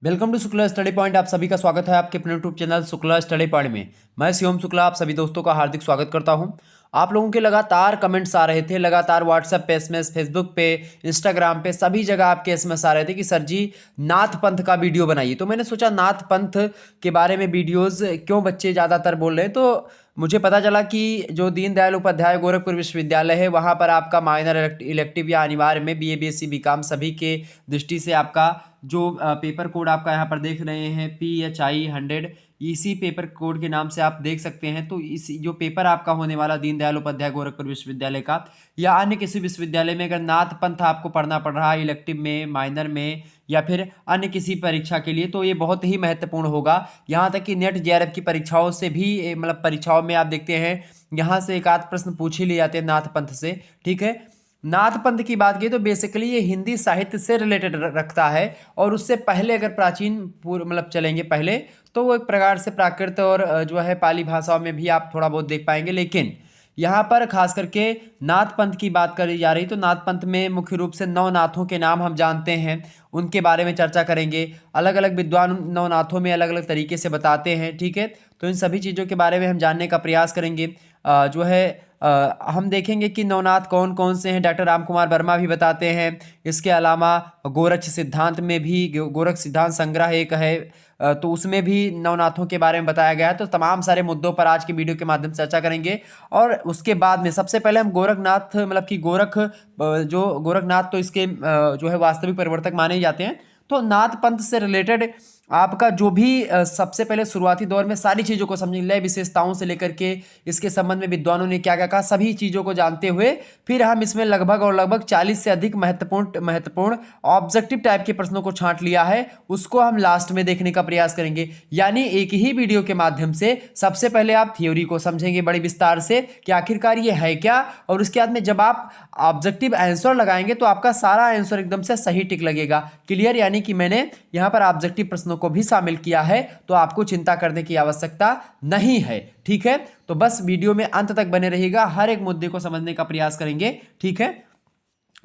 Welcome to Shukla Study Point. आप सभी का स्वागत है आपके अपने YouTube channel Shukla Study Point में। मैं शिवम शुक्ला आप सभी दोस्तों का हार्दिक स्वागत करता हूं। आप लोगों के लगातार कमेंट्स आ रहे थे, लगातार व्हाट्सएप पे एसएमएस, फेसबुक पे, इंस्टाग्राम पे, सभी जगह आपके एसएमएस आ रहे थे कि सर जी नाथ पंथ का वीडियो बनाइए। तो मैंने सोचा नाथ पंथ के बारे में वीडियोज़ क्यों बच्चे ज़्यादातर बोल रहे हैं, तो मुझे पता चला कि जो दीनदयाल उपाध्याय गोरखपुर विश्वविद्यालय है वहाँ पर आपका माइनर इलेक्टिव या अनिवार्य में बीए बीएससी बीकॉम सभी के दृष्टि से आपका जो पेपर कोड आपका यहाँ पर देख रहे हैं PHI 100, इसी पेपर कोड के नाम से आप देख सकते हैं। तो इस जो पेपर आपका होने वाला दीनदयाल उपाध्याय गोरखपुर विश्वविद्यालय का या अन्य किसी विश्वविद्यालय में अगर नाथ पंथ आपको पढ़ना पड़ रहा है इलेक्टिव में, माइनर में या फिर अन्य किसी परीक्षा के लिए, तो ये बहुत ही महत्वपूर्ण होगा। यहाँ तक कि नेट JRF की परीक्षाओं से भी मतलब परीक्षाओं में आप देखते हैं यहाँ से एक आध प्रश्न पूछ ही लिए जाते हैं नाथ पंथ से। ठीक है, नाथ पंथ की बात की तो बेसिकली ये हिंदी साहित्य से रिलेटेड रखता है। और उससे पहले अगर प्राचीन पूर्व मतलब चलेंगे पहले, तो वो एक प्रकार से प्राकृत और जो है पाली भाषाओं में भी आप थोड़ा बहुत देख पाएंगे। लेकिन यहाँ पर खास करके नाथ पंथ की बात करी जा रही, तो नाथ पंथ में मुख्य रूप से नवनाथों के नाम हम जानते हैं, उनके बारे में चर्चा करेंगे। अलग अलग विद्वान नवनाथों में अलग अलग तरीके से बताते हैं। ठीक है, तो इन सभी चीज़ों के बारे में हम जानने का प्रयास करेंगे। जो है हम देखेंगे कि नवनाथ कौन कौन से हैं, डॉक्टर राम कुमार वर्मा भी बताते हैं। इसके अलावा गोरक्ष सिद्धांत में भी गोरक्ष सिद्धांत संग्रह एक है, तो उसमें भी नवनाथों के बारे में बताया गया है। तो तमाम सारे मुद्दों पर आज की वीडियो के माध्यम से चर्चा करेंगे। और उसके बाद में सबसे पहले हम गोरखनाथ मतलब कि जो गोरखनाथ तो इसके जो है वास्तविक परिवर्तक माने जाते हैं। तो नाथ पंथ से रिलेटेड आपका जो भी सबसे पहले शुरुआती दौर में सारी चीज़ों को समझेंगे, लय विशेषताओं से लेकर के इसके संबंध में विद्वानों ने क्या क्या कहा, सभी चीज़ों को जानते हुए फिर हम इसमें लगभग 40 से अधिक महत्वपूर्ण ऑब्जेक्टिव टाइप के प्रश्नों को छांट लिया है, उसको हम लास्ट में देखने का प्रयास करेंगे। यानी एक ही वीडियो के माध्यम से सबसे पहले आप थ्योरी को समझेंगे बड़ी विस्तार से कि आखिरकार ये है क्या, और उसके बाद में जब आप ऑब्जेक्टिव आंसर लगाएंगे तो आपका सारा आंसर एकदम से सही टिक लगेगा। क्लियर? यानी कि मैंने यहाँ पर ऑब्जेक्टिव प्रश्नों को भी शामिल किया है, तो आपको चिंता करने की आवश्यकता नहीं है। ठीक है, तो बस वीडियो में अंत तक बने रहिएगा, हर एक मुद्दे को समझने का प्रयास करेंगे। ठीक है,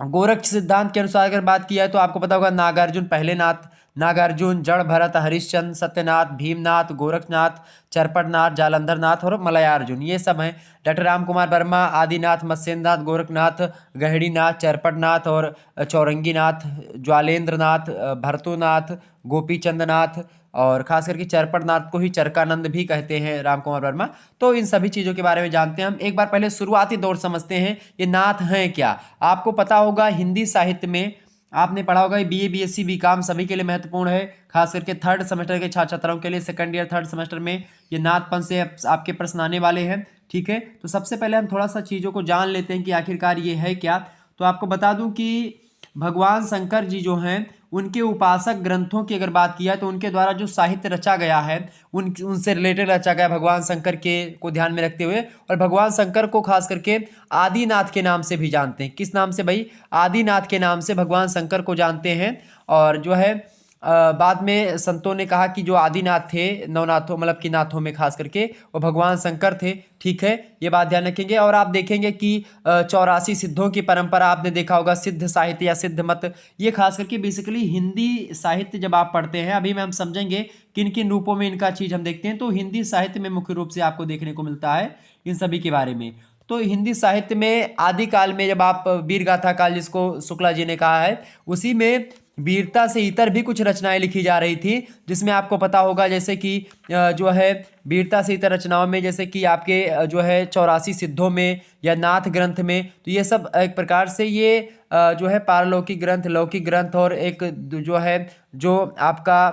गोरक्ष सिद्धांत के अनुसार अगर बात किया है तो आपको पता होगा नागार्जुन पहले नाथ, नागार्जुन, जड़ भरत, हरिश्चंद्र, सत्यनाथ, भीमनाथ, गोरखनाथ, चरपटनाथ, जालंधर नाथ और मलयार्जुन, ये सब हैं। डॉक्टर राम कुमार वर्मा आदिनाथ, मत्स्येंद्रनाथ, गोरखनाथ, गहड़ीनाथ, चरपटनाथ और चौरंगीनाथ, ज्वालेंद्रनाथ, भरतुनाथ, गोपीचंदनाथ और खास करके चरपटनाथ को ही चरकानंद भी कहते हैं राम कुमार वर्मा। तो इन सभी चीज़ों के बारे में जानते हैं हम। एक बार पहले शुरुआती दौर समझते हैं, ये नाथ हैं क्या। आपको पता होगा हिंदी साहित्य में आपने पढ़ा होगा BA BSc बीकॉम सभी के लिए महत्वपूर्ण है, खास करके थर्ड सेमेस्टर के छात्र छात्राओं के लिए। सेकंड ईयर थर्ड सेमेस्टर में ये नाथ पंथ से आपके प्रश्न आने वाले हैं। ठीक है, तो सबसे पहले हम थोड़ा सा चीज़ों को जान लेते हैं कि आखिरकार ये है क्या। तो आपको बता दूं कि भगवान शंकर जी जो हैं उनके उपासक ग्रंथों की अगर बात किया तो उनके द्वारा जो साहित्य रचा गया है उनसे रिलेटेड रचा गया भगवान शंकर के को ध्यान में रखते हुए। और भगवान शंकर को खास करके आदिनाथ के नाम से भी जानते हैं। किस नाम से भाई? आदिनाथ के नाम से भगवान शंकर को जानते हैं। और जो है बाद में संतों ने कहा कि जो आदिनाथ थे नवनाथों मतलब कि नाथों में खास करके वो भगवान शंकर थे। ठीक है, ये बात ध्यान रखेंगे। और आप देखेंगे कि 84 सिद्धों की परंपरा आपने देखा होगा, सिद्ध साहित्य या सिद्ध मत, ये खास करके बेसिकली हिंदी साहित्य जब आप पढ़ते हैं, अभी में हम समझेंगे किन किन रूपों में इनका चीज़ हम देखते हैं। तो हिंदी साहित्य में मुख्य रूप से आपको देखने को मिलता है इन सभी के बारे में। तो हिंदी साहित्य में आदिकाल में जब आप वीर गाथा काल जिसको शुक्ला जी ने कहा है, उसी में वीरता से इतर भी कुछ रचनाएं लिखी जा रही थी, जिसमें आपको पता होगा जैसे कि जो है वीरता से इतर रचनाओं में जैसे कि आपके जो है 84 सिद्धों में या नाथ ग्रंथ में, तो ये सब एक प्रकार से ये जो है पारलौकिक ग्रंथ, लौकिक ग्रंथ और एक जो है जो आपका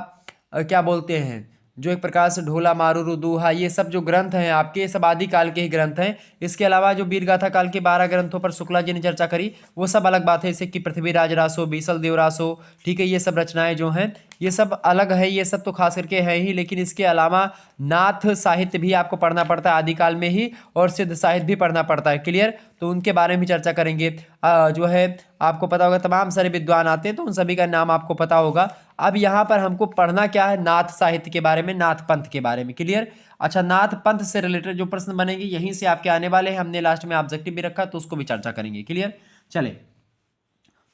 क्या बोलते हैं जो एक प्रकार से ढोला मारू दोहा, ये सब जो ग्रंथ हैं आपके, ये सब आदिकाल के ही ग्रंथ हैं। इसके अलावा जो वीरगाथा काल के 12 ग्रंथों पर शुक्ला जी ने चर्चा करी वो सब अलग बात है, जैसे कि पृथ्वीराज रासो, बीसल देव रासो। ठीक है, ये सब रचनाएं जो हैं ये सब अलग है, ये सब तो खास करके है ही। लेकिन इसके अलावा नाथ साहित्य भी आपको पढ़ना पड़ता है आदिकाल में ही, और सिद्ध साहित्य भी पढ़ना पड़ता है। क्लियर? तो उनके बारे में भी चर्चा करेंगे। जो है आपको पता होगा तमाम सारे विद्वान आते हैं, तो उन सभी का नाम आपको पता होगा। अब यहाँ पर हमको पढ़ना क्या है, नाथ साहित्य के बारे में, नाथ पंथ के बारे में। क्लियर? अच्छा, नाथ पंथ से रिलेटेड जो प्रश्न बनेंगे यहीं से आपके आने वाले हैं। हमने लास्ट में ऑब्जेक्टिव भी रखा तो उसको भी चर्चा करेंगे। क्लियर? चले,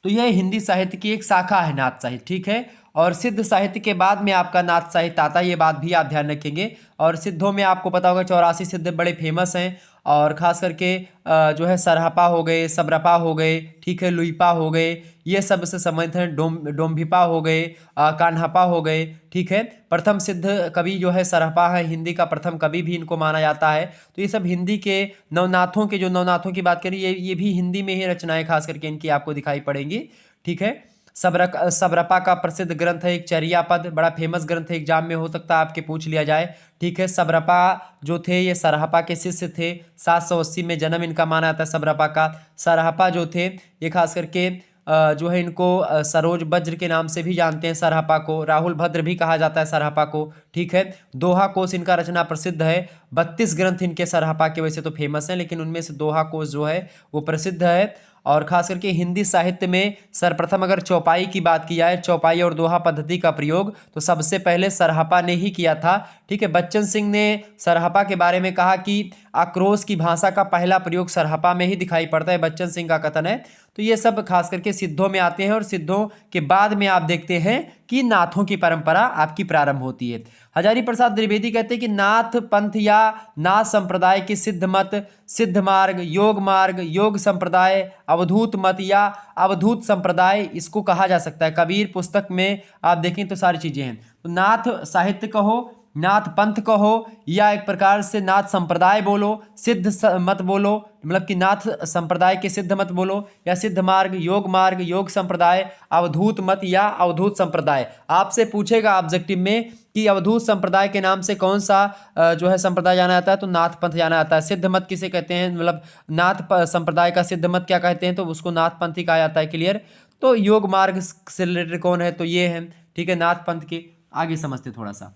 तो यह हिंदी साहित्य की एक शाखा है नाथ साहित्य, ठीक है। और सिद्ध साहित्य के बाद में आपका नाथ साहित्य आता है, ये बात भी आप ध्यान रखेंगे। और सिद्धों में आपको पता होगा 84 सिद्ध बड़े फेमस हैं, और ख़ास करके जो है सरहपा हो गए, सबरपा हो गए, ठीक है, लुइपा हो गए, ये सब से संबंधित हैं। डोम्भिपा हो गए, कान्हपा हो गए, ठीक है। प्रथम सिद्ध कवि जो है सरहपा है, हिंदी का प्रथम कवि भी इनको माना जाता है। तो ये सब हिंदी के नवनाथों के, जो नवनाथों की बात करें, ये भी हिंदी में ही रचनाएं खास करके इनकी आपको दिखाई पड़ेंगी, ठीक है। सबरपा का प्रसिद्ध ग्रंथ है एक चर्या पद, बड़ा फेमस ग्रंथ है, एग्जाम में हो सकता है आपके पूछ लिया जाए, ठीक है। सबरपा जो थे ये सरहपा के शिष्य थे, 780 में जन्म इनका माना जाता है सबरपा का। सरहपा जो थे ये खास करके जो है इनको सरोज वज्र के नाम से भी जानते हैं सरहपा को, राहुल भद्र भी कहा जाता है सरहपा को, ठीक है। दोहा कोश इनका रचना प्रसिद्ध है, 32 ग्रंथ इनके सरहपा के वैसे तो फेमस हैं, लेकिन उनमें से दोहा कोश जो है वो प्रसिद्ध है। और खास करके हिंदी साहित्य में सर्वप्रथम अगर चौपाई की बात की जाए, चौपाई और दोहा पद्धति का प्रयोग तो सबसे पहले सरहपा ने ही किया था, ठीक है। बच्चन सिंह ने सरहपा के बारे में कहा कि आक्रोश की भाषा का पहला प्रयोग सरहपा में ही दिखाई पड़ता है, बच्चन सिंह का कथन है। तो ये सब खास करके सिद्धों में आते हैं, और सिद्धों के बाद में आप देखते हैं कि नाथों की परंपरा आपकी प्रारंभ होती है। हजारी प्रसाद द्विवेदी कहते हैं कि नाथ पंथ या नाथ संप्रदाय के सिद्ध मत, सिद्ध मार्ग, योग संप्रदाय, अवधूत मत या अवधूत संप्रदाय इसको कहा जा सकता है। कबीर पुस्तक में आप देखें तो सारी चीजें हैं। तो नाथ साहित्य कहो, नाथ पंथ कहो, या एक प्रकार से नाथ संप्रदाय बोलो, मत बोलो, मतलब कि नाथ संप्रदाय के सिद्ध मत बोलो, या सिद्ध मार्ग, योग संप्रदाय, अवधूत मत या अवधूत संप्रदाय। आपसे पूछेगा ऑब्जेक्टिव में कि अवधूत संप्रदाय के नाम से कौन सा जो है संप्रदाय जाना जाता है, तो नाथ पंथ जाना जाता है। सिद्ध मत किसे कहते हैं, मतलब संप्रदाय का सिद्ध मत क्या कहते हैं, तो उसको नाथ पंथ ही कहा जाता है, क्लियर। तो योग मार्ग से रिलेटेड कौन है, तो ये है, ठीक है, नाथ पंथ के। आगे समझते थोड़ा सा।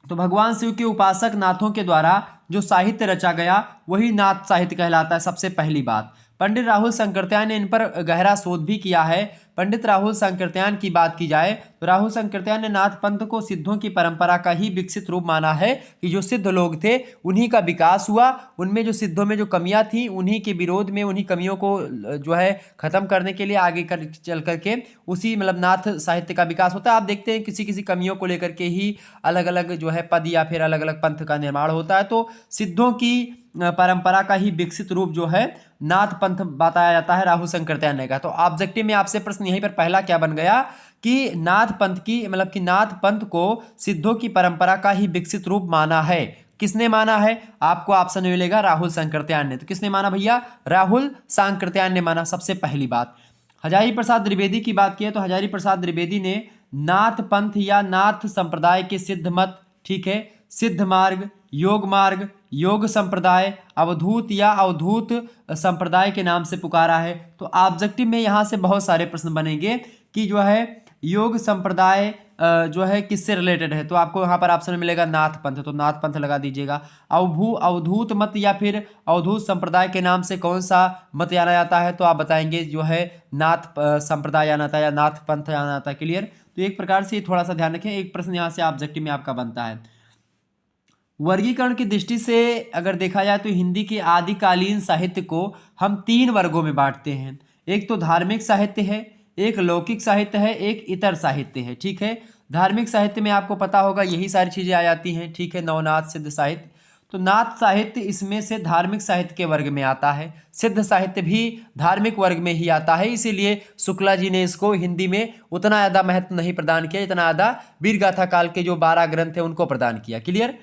तो भगवान शिव के उपासक नाथों के द्वारा जो साहित्य रचा गया वही नाथ साहित्य कहलाता है। सबसे पहली बात, पंडित राहुल संकृत्यायन ने इन पर गहरा शोध भी किया है। पंडित राहुल संकृत्यायन की बात की जाए तो राहुल संकृत्यायन ने नाथ पंथ को सिद्धों की परंपरा का ही विकसित रूप माना है, कि जो सिद्ध लोग थे उन्हीं का विकास हुआ, उनमें जो सिद्धों में जो कमियां थी उन्हीं के विरोध में, उन्हीं कमियों को जो है खत्म करने के लिए आगे चल करके उसी मतलब नाथ साहित्य का विकास होता है। आप देखते हैं किसी किसी कमियों को लेकर के ही अलग अलग जो है पद या फिर अलग अलग पंथ का निर्माण होता है। तो सिद्धों की परंपरा का ही विकसित रूप जो है नाथ पंथ बताया जाता है, राहुल संकृत्यायन ने कहा। तो ऑब्जेक्टिव में आपसे प्रश्न यहीं पर पहला क्या बन गया कि नाथ पंथ की मतलब कि नाथ पंथ को सिद्धों की परंपरा का ही विकसित रूप माना है। किसने माना है, आपको ऑप्शन मिलेगा राहुल संकृत्यायन ने। तो किसने माना भैया, राहुल संकृत्यायन ने माना, सबसे पहली बात। हजारी प्रसाद द्विवेदी की बात की तो हजारी प्रसाद द्विवेदी ने नाथ पंथ या नाथ संप्रदाय के सिद्ध मत, ठीक है, सिद्ध मार्ग, योग संप्रदाय, अवधूत या अवधूत संप्रदाय के नाम से पुकारा है। तो ऑब्जेक्टिव में यहाँ से बहुत सारे प्रश्न बनेंगे कि जो है योग संप्रदाय जो है किससे रिलेटेड है, तो आपको यहाँ पर ऑप्शन मिलेगा नाथ पंथ, तो नाथ पंथ लगा दीजिएगा। अवधूत मत या फिर अवधूत संप्रदाय के नाम से कौन सा मत जाना जाता है, तो आप बताएंगे जो है नाथ संप्रदाय जाना था या नाथ पंथ जाना जाता है, क्लियर। तो एक प्रकार से थोड़ा सा ध्यान रखें, एक प्रश्न यहाँ से ऑब्जेक्टिव में आपका बनता है। वर्गीकरण की दृष्टि से अगर देखा जाए तो हिंदी के आदिकालीन साहित्य को हम 3 वर्गों में बांटते हैं। एक तो धार्मिक साहित्य है, एक लौकिक साहित्य है, एक इतर साहित्य है, ठीक है। धार्मिक साहित्य में आपको पता होगा यही सारी चीजें आ जाती हैं, ठीक है, नवनाथ सिद्ध साहित्य। तो नाथ साहित्य इसमें से धार्मिक साहित्य के वर्ग में आता है, सिद्ध साहित्य भी धार्मिक वर्ग में ही आता है, इसीलिए शुक्ला जी ने इसको हिंदी में उतना ज़्यादा महत्व नहीं प्रदान किया, इतना ज़्यादा वीरगाथा काल के जो 12 ग्रंथ हैं उनको प्रदान किया, क्लियर।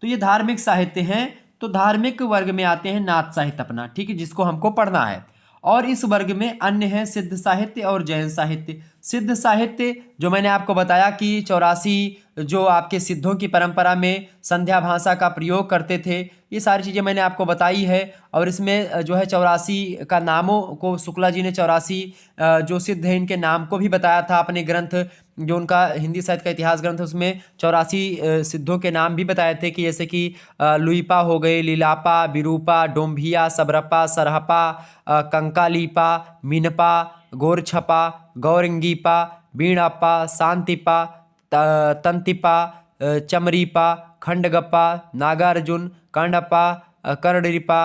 तो ये धार्मिक साहित्य हैं, तो धार्मिक वर्ग में आते हैं नाथ साहित्य अपना, ठीक है, जिसको हमको पढ़ना है। और इस वर्ग में अन्य है सिद्ध साहित्य और जैन साहित्य। सिद्ध साहित्य जो मैंने आपको बताया कि 84 जो आपके सिद्धों की परंपरा में संध्या भाषा का प्रयोग करते थे, ये सारी चीज़ें मैंने आपको बताई है। और इसमें जो है 84 का नामों को शुक्ला जी ने 84 जो सिद्ध है इनके नाम को भी बताया था अपने ग्रंथ, जो उनका हिंदी साहित्य का इतिहास ग्रंथ है उसमें 84 सिद्धों के नाम भी बताए थे, कि जैसे कि लुइपा हो गए, लीलापा, विरूपा, डोम्भिया, सबरपा, सरहपा, कंकालीपा, मीनपा, गोरछपा, गौरंगीपा, बीणापा, शांतिपा, तंतिपा, चमरीपा, खंडगप्पा, नागार्जुन, कांडपा, कर्णरिपा,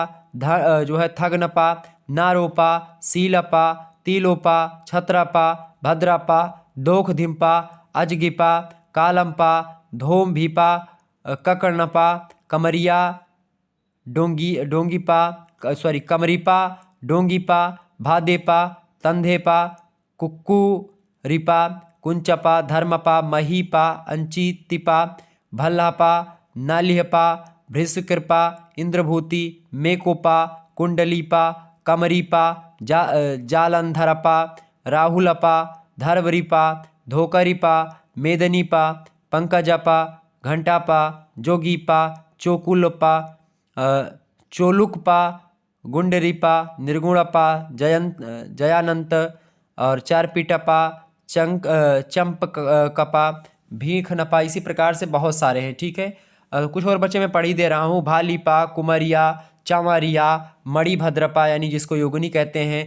जो है थगनपा, नारोपा, सीलपा, तीलोपा, छत्रपा, भद्रपा, दोखधिम्पा, अजगिपा, कालम्पा, धोमभीपा, ककर्णपा, कमरिया, कमरीपा, डोंगीपा, भादेपा, तंधेपा, कुक्कुरिपा, कुंचपा, धर्मपा, महीपा, अंचितिपा, भल्लापा, नालिहपा, भृशकृपा, इंद्रभूति, मेकोपा, कुंडलीपा, कमरीपा, जालंधरपा, राहुलपा, धर्वरीपा, धोकरीपा, मेदनीपा, पंकजपा, घंटापा, जोगीपा, चोकुलपा, चोलुकपा, गुंडरीपा, निर्गुणपा, जयानंत और चारपीटपा, चंपकपा, भीखनपा। इसी प्रकार से बहुत सारे हैं। ठीक है, कुछ और बच्चे मैं पढ़ ही दे रहा हूँ। भालीपा, कुमरिया, चांवरिया, मणिभद्रपा यानी जिसको योगिनी कहते हैं,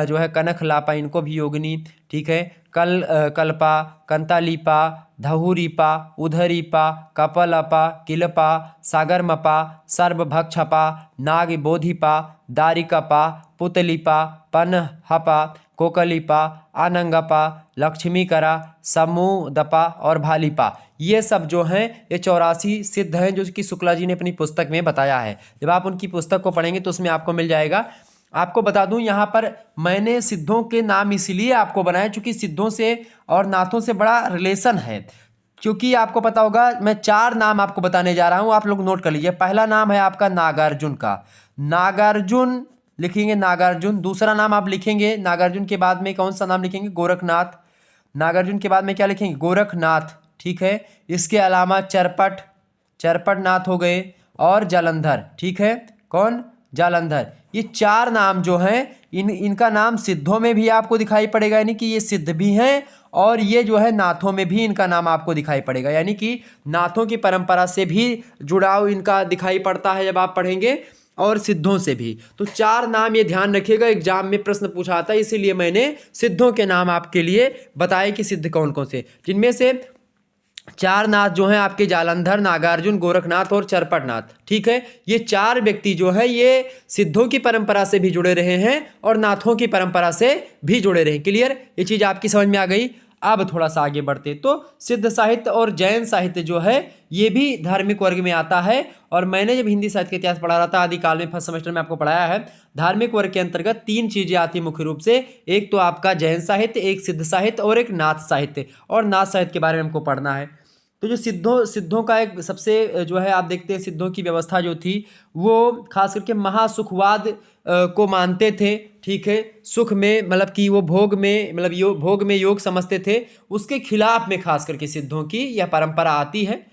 जो है कनखलापा, इनको भी योगिनी। ठीक है, कल्पा, कंतालीपा, धहुरीपा, उधरीपा, कपलपा, किलपा, सागरमपा, सर्वभक्षपा, नागबोधिपा, दारिकपा, पुतलीपा, पनहपा, कोकलीपा, आनंगपा, लक्ष्मीकरा, समूदपा और भालीपा। ये सब जो हैं ये 84 सिद्ध हैं जो कि शुक्ला जी ने अपनी पुस्तक में बताया है। जब आप उनकी पुस्तक को पढ़ेंगे तो उसमें आपको मिल जाएगा। आपको बता दूं, यहाँ पर मैंने सिद्धों के नाम इसलिए आपको बनाया क्योंकि सिद्धों से और नाथों से बड़ा रिलेशन है। क्योंकि आपको पता होगा, मैं 4 नाम आपको बताने जा रहा हूँ, आप लोग नोट कर लीजिए। पहला नाम है आपका नागार्जुन का, नागार्जुन लिखेंगे, नागार्जुन। दूसरा नाम आप लिखेंगे, नागार्जुन के बाद में कौन सा नाम लिखेंगे? गोरखनाथ। नागार्जुन के बाद में क्या लिखेंगे? गोरखनाथ। ठीक है, इसके अलावा चरपट नाथ हो गए और जालंधर। ठीक है, कौन? जालंधर। ये 4 नाम जो हैं इनका नाम सिद्धों में भी आपको दिखाई पड़ेगा, यानी कि ये सिद्ध भी हैं, और ये जो है नाथों में भी इनका नाम आपको दिखाई पड़ेगा, यानी कि नाथों की परंपरा से भी जुड़ाव इनका दिखाई पड़ता है जब आप पढ़ेंगे, और सिद्धों से भी। तो 4 नाम ये ध्यान रखिएगा, एग्जाम में प्रश्न पूछा आता है, इसीलिए मैंने सिद्धों के नाम आपके लिए बताए कि सिद्ध कौन कौन से, जिनमें से 4 नाथ जो हैं आपके जालंधर, नागार्जुन, गोरखनाथ और चरपटनाथ। ठीक है, ये 4 व्यक्ति जो है ये सिद्धों की परंपरा से भी जुड़े रहे हैं और नाथों की परंपरा से भी जुड़े रहे। क्लियर? ये चीज आपकी समझ में आ गई। अब थोड़ा सा आगे बढ़ते तो सिद्ध साहित्य और जैन साहित्य जो है ये भी धार्मिक वर्ग में आता है। और मैंने जब हिंदी साहित्य का इतिहास पढ़ा रहा था आदिकाल में, फर्स्ट सेमेस्टर में आपको पढ़ाया है, धार्मिक वर्ग के अंतर्गत 3 चीजें आती हैं मुख्य रूप से। एक तो आपका जैन साहित्य, एक सिद्ध साहित्य और एक नाथ साहित्य। और नाथ साहित्य के बारे में हमको पढ़ना है। तो जो सिद्धों का एक सबसे जो है, आप देखते हैं सिद्धों की व्यवस्था जो थी वो खास करके महासुखवाद को मानते थे। ठीक है, सुख में मतलब कि वो भोग में, मतलब भोग में योग समझते थे। उसके खिलाफ में खास करके सिद्धों की यह परंपरा आती है।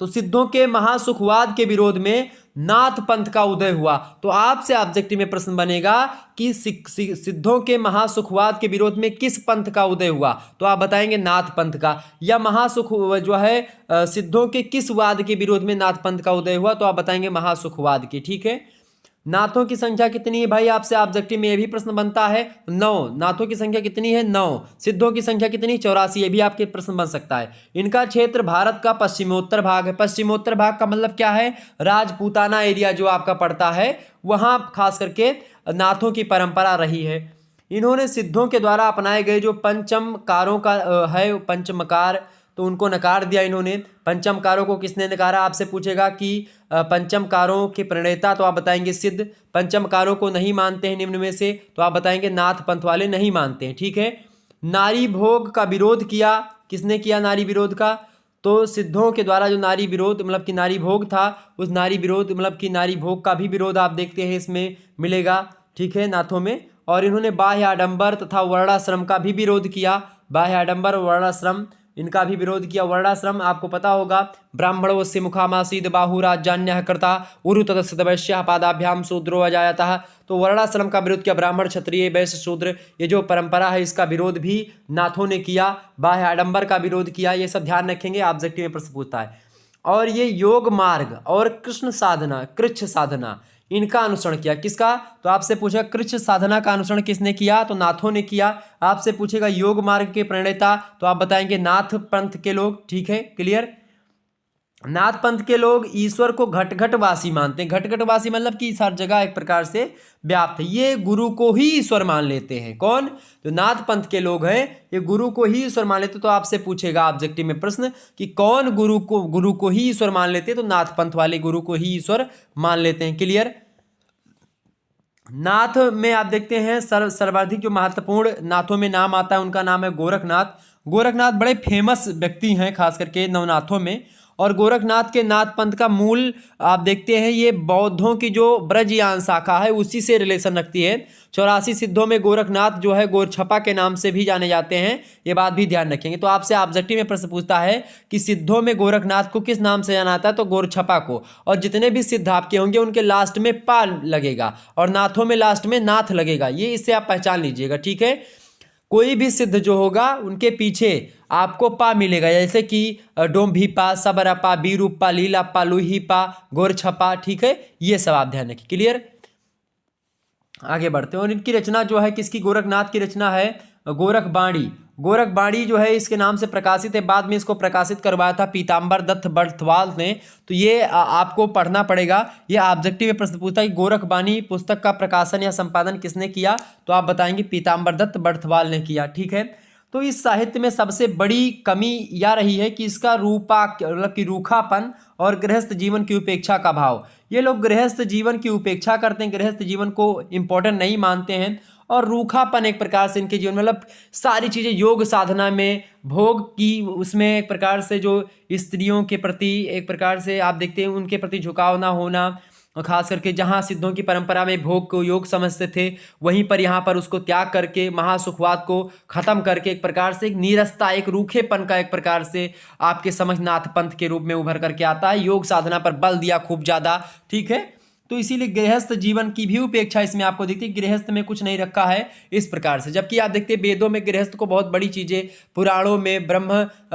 तो सिद्धों के महासुखवाद के विरोध में नाथ पंथ का उदय हुआ। तो आपसे ऑब्जेक्टिव में प्रश्न बनेगा कि सिद्धों के महासुखवाद के विरोध में किस पंथ का उदय हुआ? तो आप बताएंगे नाथ पंथ का। या महासुख जो है सिद्धों के किस वाद के विरोध में नाथ पंथ का उदय हुआ? तो आप बताएंगे महासुखवाद की। ठीक है, नाथों की संख्या कितनी है भाई? आपसे ऑब्जेक्टिव में यह भी प्रश्न बनता है। 9। नाथों की संख्या कितनी है? 9। सिद्धों की संख्या कितनी? 84। ये भी आपके प्रश्न बन सकता है। इनका क्षेत्र भारत का पश्चिमोत्तर भाग है। पश्चिमोत्तर भाग का मतलब क्या है? राजपूताना एरिया जो आपका पड़ता है, वहां खास करके नाथों की परंपरा रही है। इन्होंने सिद्धों के द्वारा अपनाए गए जो पंचमकारों का है, पंचमकार, तो उनको नकार दिया इन्होंने। पंचमकारों को किसने नकारा? आपसे पूछेगा कि पंचमकारों के प्रणेता, तो आप बताएंगे सिद्ध। पंचमकारों को नहीं मानते हैं निम्न में से, तो आप बताएंगे नाथ पंथ वाले नहीं मानते हैं। ठीक है, नारी भोग का विरोध किया। किसने किया नारी विरोध का? तो सिद्धों के द्वारा जो नारी विरोध मतलब कि नारी भोग था, उस नारी विरोध मतलब कि नारी भोग का भी विरोध आप देखते हैं इसमें मिलेगा। ठीक है, नाथों में। और इन्होंने बाह्य आडंबर तथा वर्णाश्रम का भी विरोध किया। बाह्य आडंबर और वर्णाश्रम इनका भी विरोध किया। वर्णाश्रम आपको पता होगा, ब्राह्मणोस्य मुखामासीद बाहुराज्यान्यः कर्ता उरु तदस्यः पादाभ्याम शूद्रो अजायतः। तो वर्णाश्रम का विरोध किया। ब्राह्मण, क्षत्रिय, वैश्य, शूद्र, ये जो परंपरा है इसका विरोध भी नाथों ने किया। बाह्य आडंबर का विरोध किया। ये सब ध्यान रखेंगे, ऑब्जेक्टिव में प्रश्न पूछता है। और ये योग मार्ग और कृष्ण साधना, कृच्छ साधना, इनका अनुसरण किया। किसका? तो आपसे पूछेगा कृच्छ साधना का अनुसरण किसने किया? तो नाथों ने किया। आपसे पूछेगा योग मार्ग के प्रणेता, तो आप बताएंगे नाथ पंथ के लोग। ठीक है, क्लियर? नाथ पंथ के लोग ईश्वर को घट घटवासी मानते हैं। घट घटवासी मतलब कि हर जगह एक प्रकार से व्याप्त है। ये गुरु को ही ईश्वर मान लेते हैं। कौन? तो नाथ पंथ के लोग हैं, ये गुरु को ही ईश्वर मान लेते हैं। तो आपसे पूछेगा ऑब्जेक्टिव में प्रश्न कि कौन गुरु को ही ईश्वर मान लेते हैं? तो नाथ पंथ वाले गुरु को ही ईश्वर मान लेते हैं। क्लियर? नाथ में आप देखते हैं सर्वाधिक जो महत्वपूर्ण नाथों में नाम आता है उनका नाम है गोरखनाथ। गोरखनाथ बड़े फेमस व्यक्ति हैं खास करके नवनाथों में। और गोरखनाथ के नाथ पंथ का मूल आप देखते हैं ये बौद्धों की जो ब्रजयान शाखा है उसी से रिलेशन रखती है। 84 सिद्धों में गोरखनाथ जो है गोरछपा के नाम से भी जाने जाते हैं, ये बात भी ध्यान रखेंगे। तो आपसे ऑब्जेक्टिव में प्रश्न पूछता है कि सिद्धों में गोरखनाथ को किस नाम से जाना जाता है? तो गोरछपा को। और जितने भी सिद्ध आपके होंगे उनके लास्ट में पा लगेगा और नाथों में लास्ट में नाथ लगेगा। ये इससे आप पहचान लीजिएगा, ठीक है। कोई भी सिद्ध जो होगा उनके पीछे आपको पा मिलेगा, जैसे कि डोम्भीपा, सबरपा, बीरूपा, लीलापा, लुहीपा, गोरछपा, ठीक है। ये सब आप ध्यान रखिए। क्लियर? आगे बढ़ते हैं। और इनकी रचना जो है किसकी? गोरखनाथ की रचना है गोरखबाणी। गोरखबाणी जो है इसके नाम से प्रकाशित है। बाद में इसको प्रकाशित करवाया था पीताम्बर दत्त बर्थवाल ने। तो ये आपको पढ़ना पड़ेगा। ये ऑब्जेक्टिव में प्रश्न पूछता है कि गोरखबाणी पुस्तक का प्रकाशन या संपादन किसने किया? तो आप बताएंगे पीताम्बर दत्त बर्थवाल ने किया, ठीक है। तो इस साहित्य में सबसे बड़ी कमी यह रही है कि इसका मतलब कि रूखापन और गृहस्थ जीवन की उपेक्षा का भाव। ये लोग गृहस्थ जीवन की उपेक्षा करते हैं, गृहस्थ जीवन को इम्पोर्टेंट नहीं मानते हैं। और रूखापन एक प्रकार से इनके जीवन में मतलब सारी चीज़ें योग साधना में भोग की उसमें एक प्रकार से जो स्त्रियों के प्रति एक प्रकार से आप देखते हैं उनके प्रति झुकाव ना होना। और खास करके जहाँ सिद्धों की परंपरा में भोग को योग समझते थे वहीं पर यहाँ पर उसको त्याग करके महासुखवाद को खत्म करके एक प्रकार से एक नीरसता, एक रूखेपन का एक प्रकार से आपके समझ नाथ पंथ के रूप में उभर करके आता है। योग साधना पर बल दिया खूब ज़्यादा, ठीक है। तो इसीलिए गृहस्थ जीवन की भी उपेक्षा इसमें आपको दिखती है। गृहस्थ में कुछ नहीं रखा है इस प्रकार से। जबकि आप देखते हैं वेदों में गृहस्थ को बहुत बड़ी चीज़ें, पुराणों में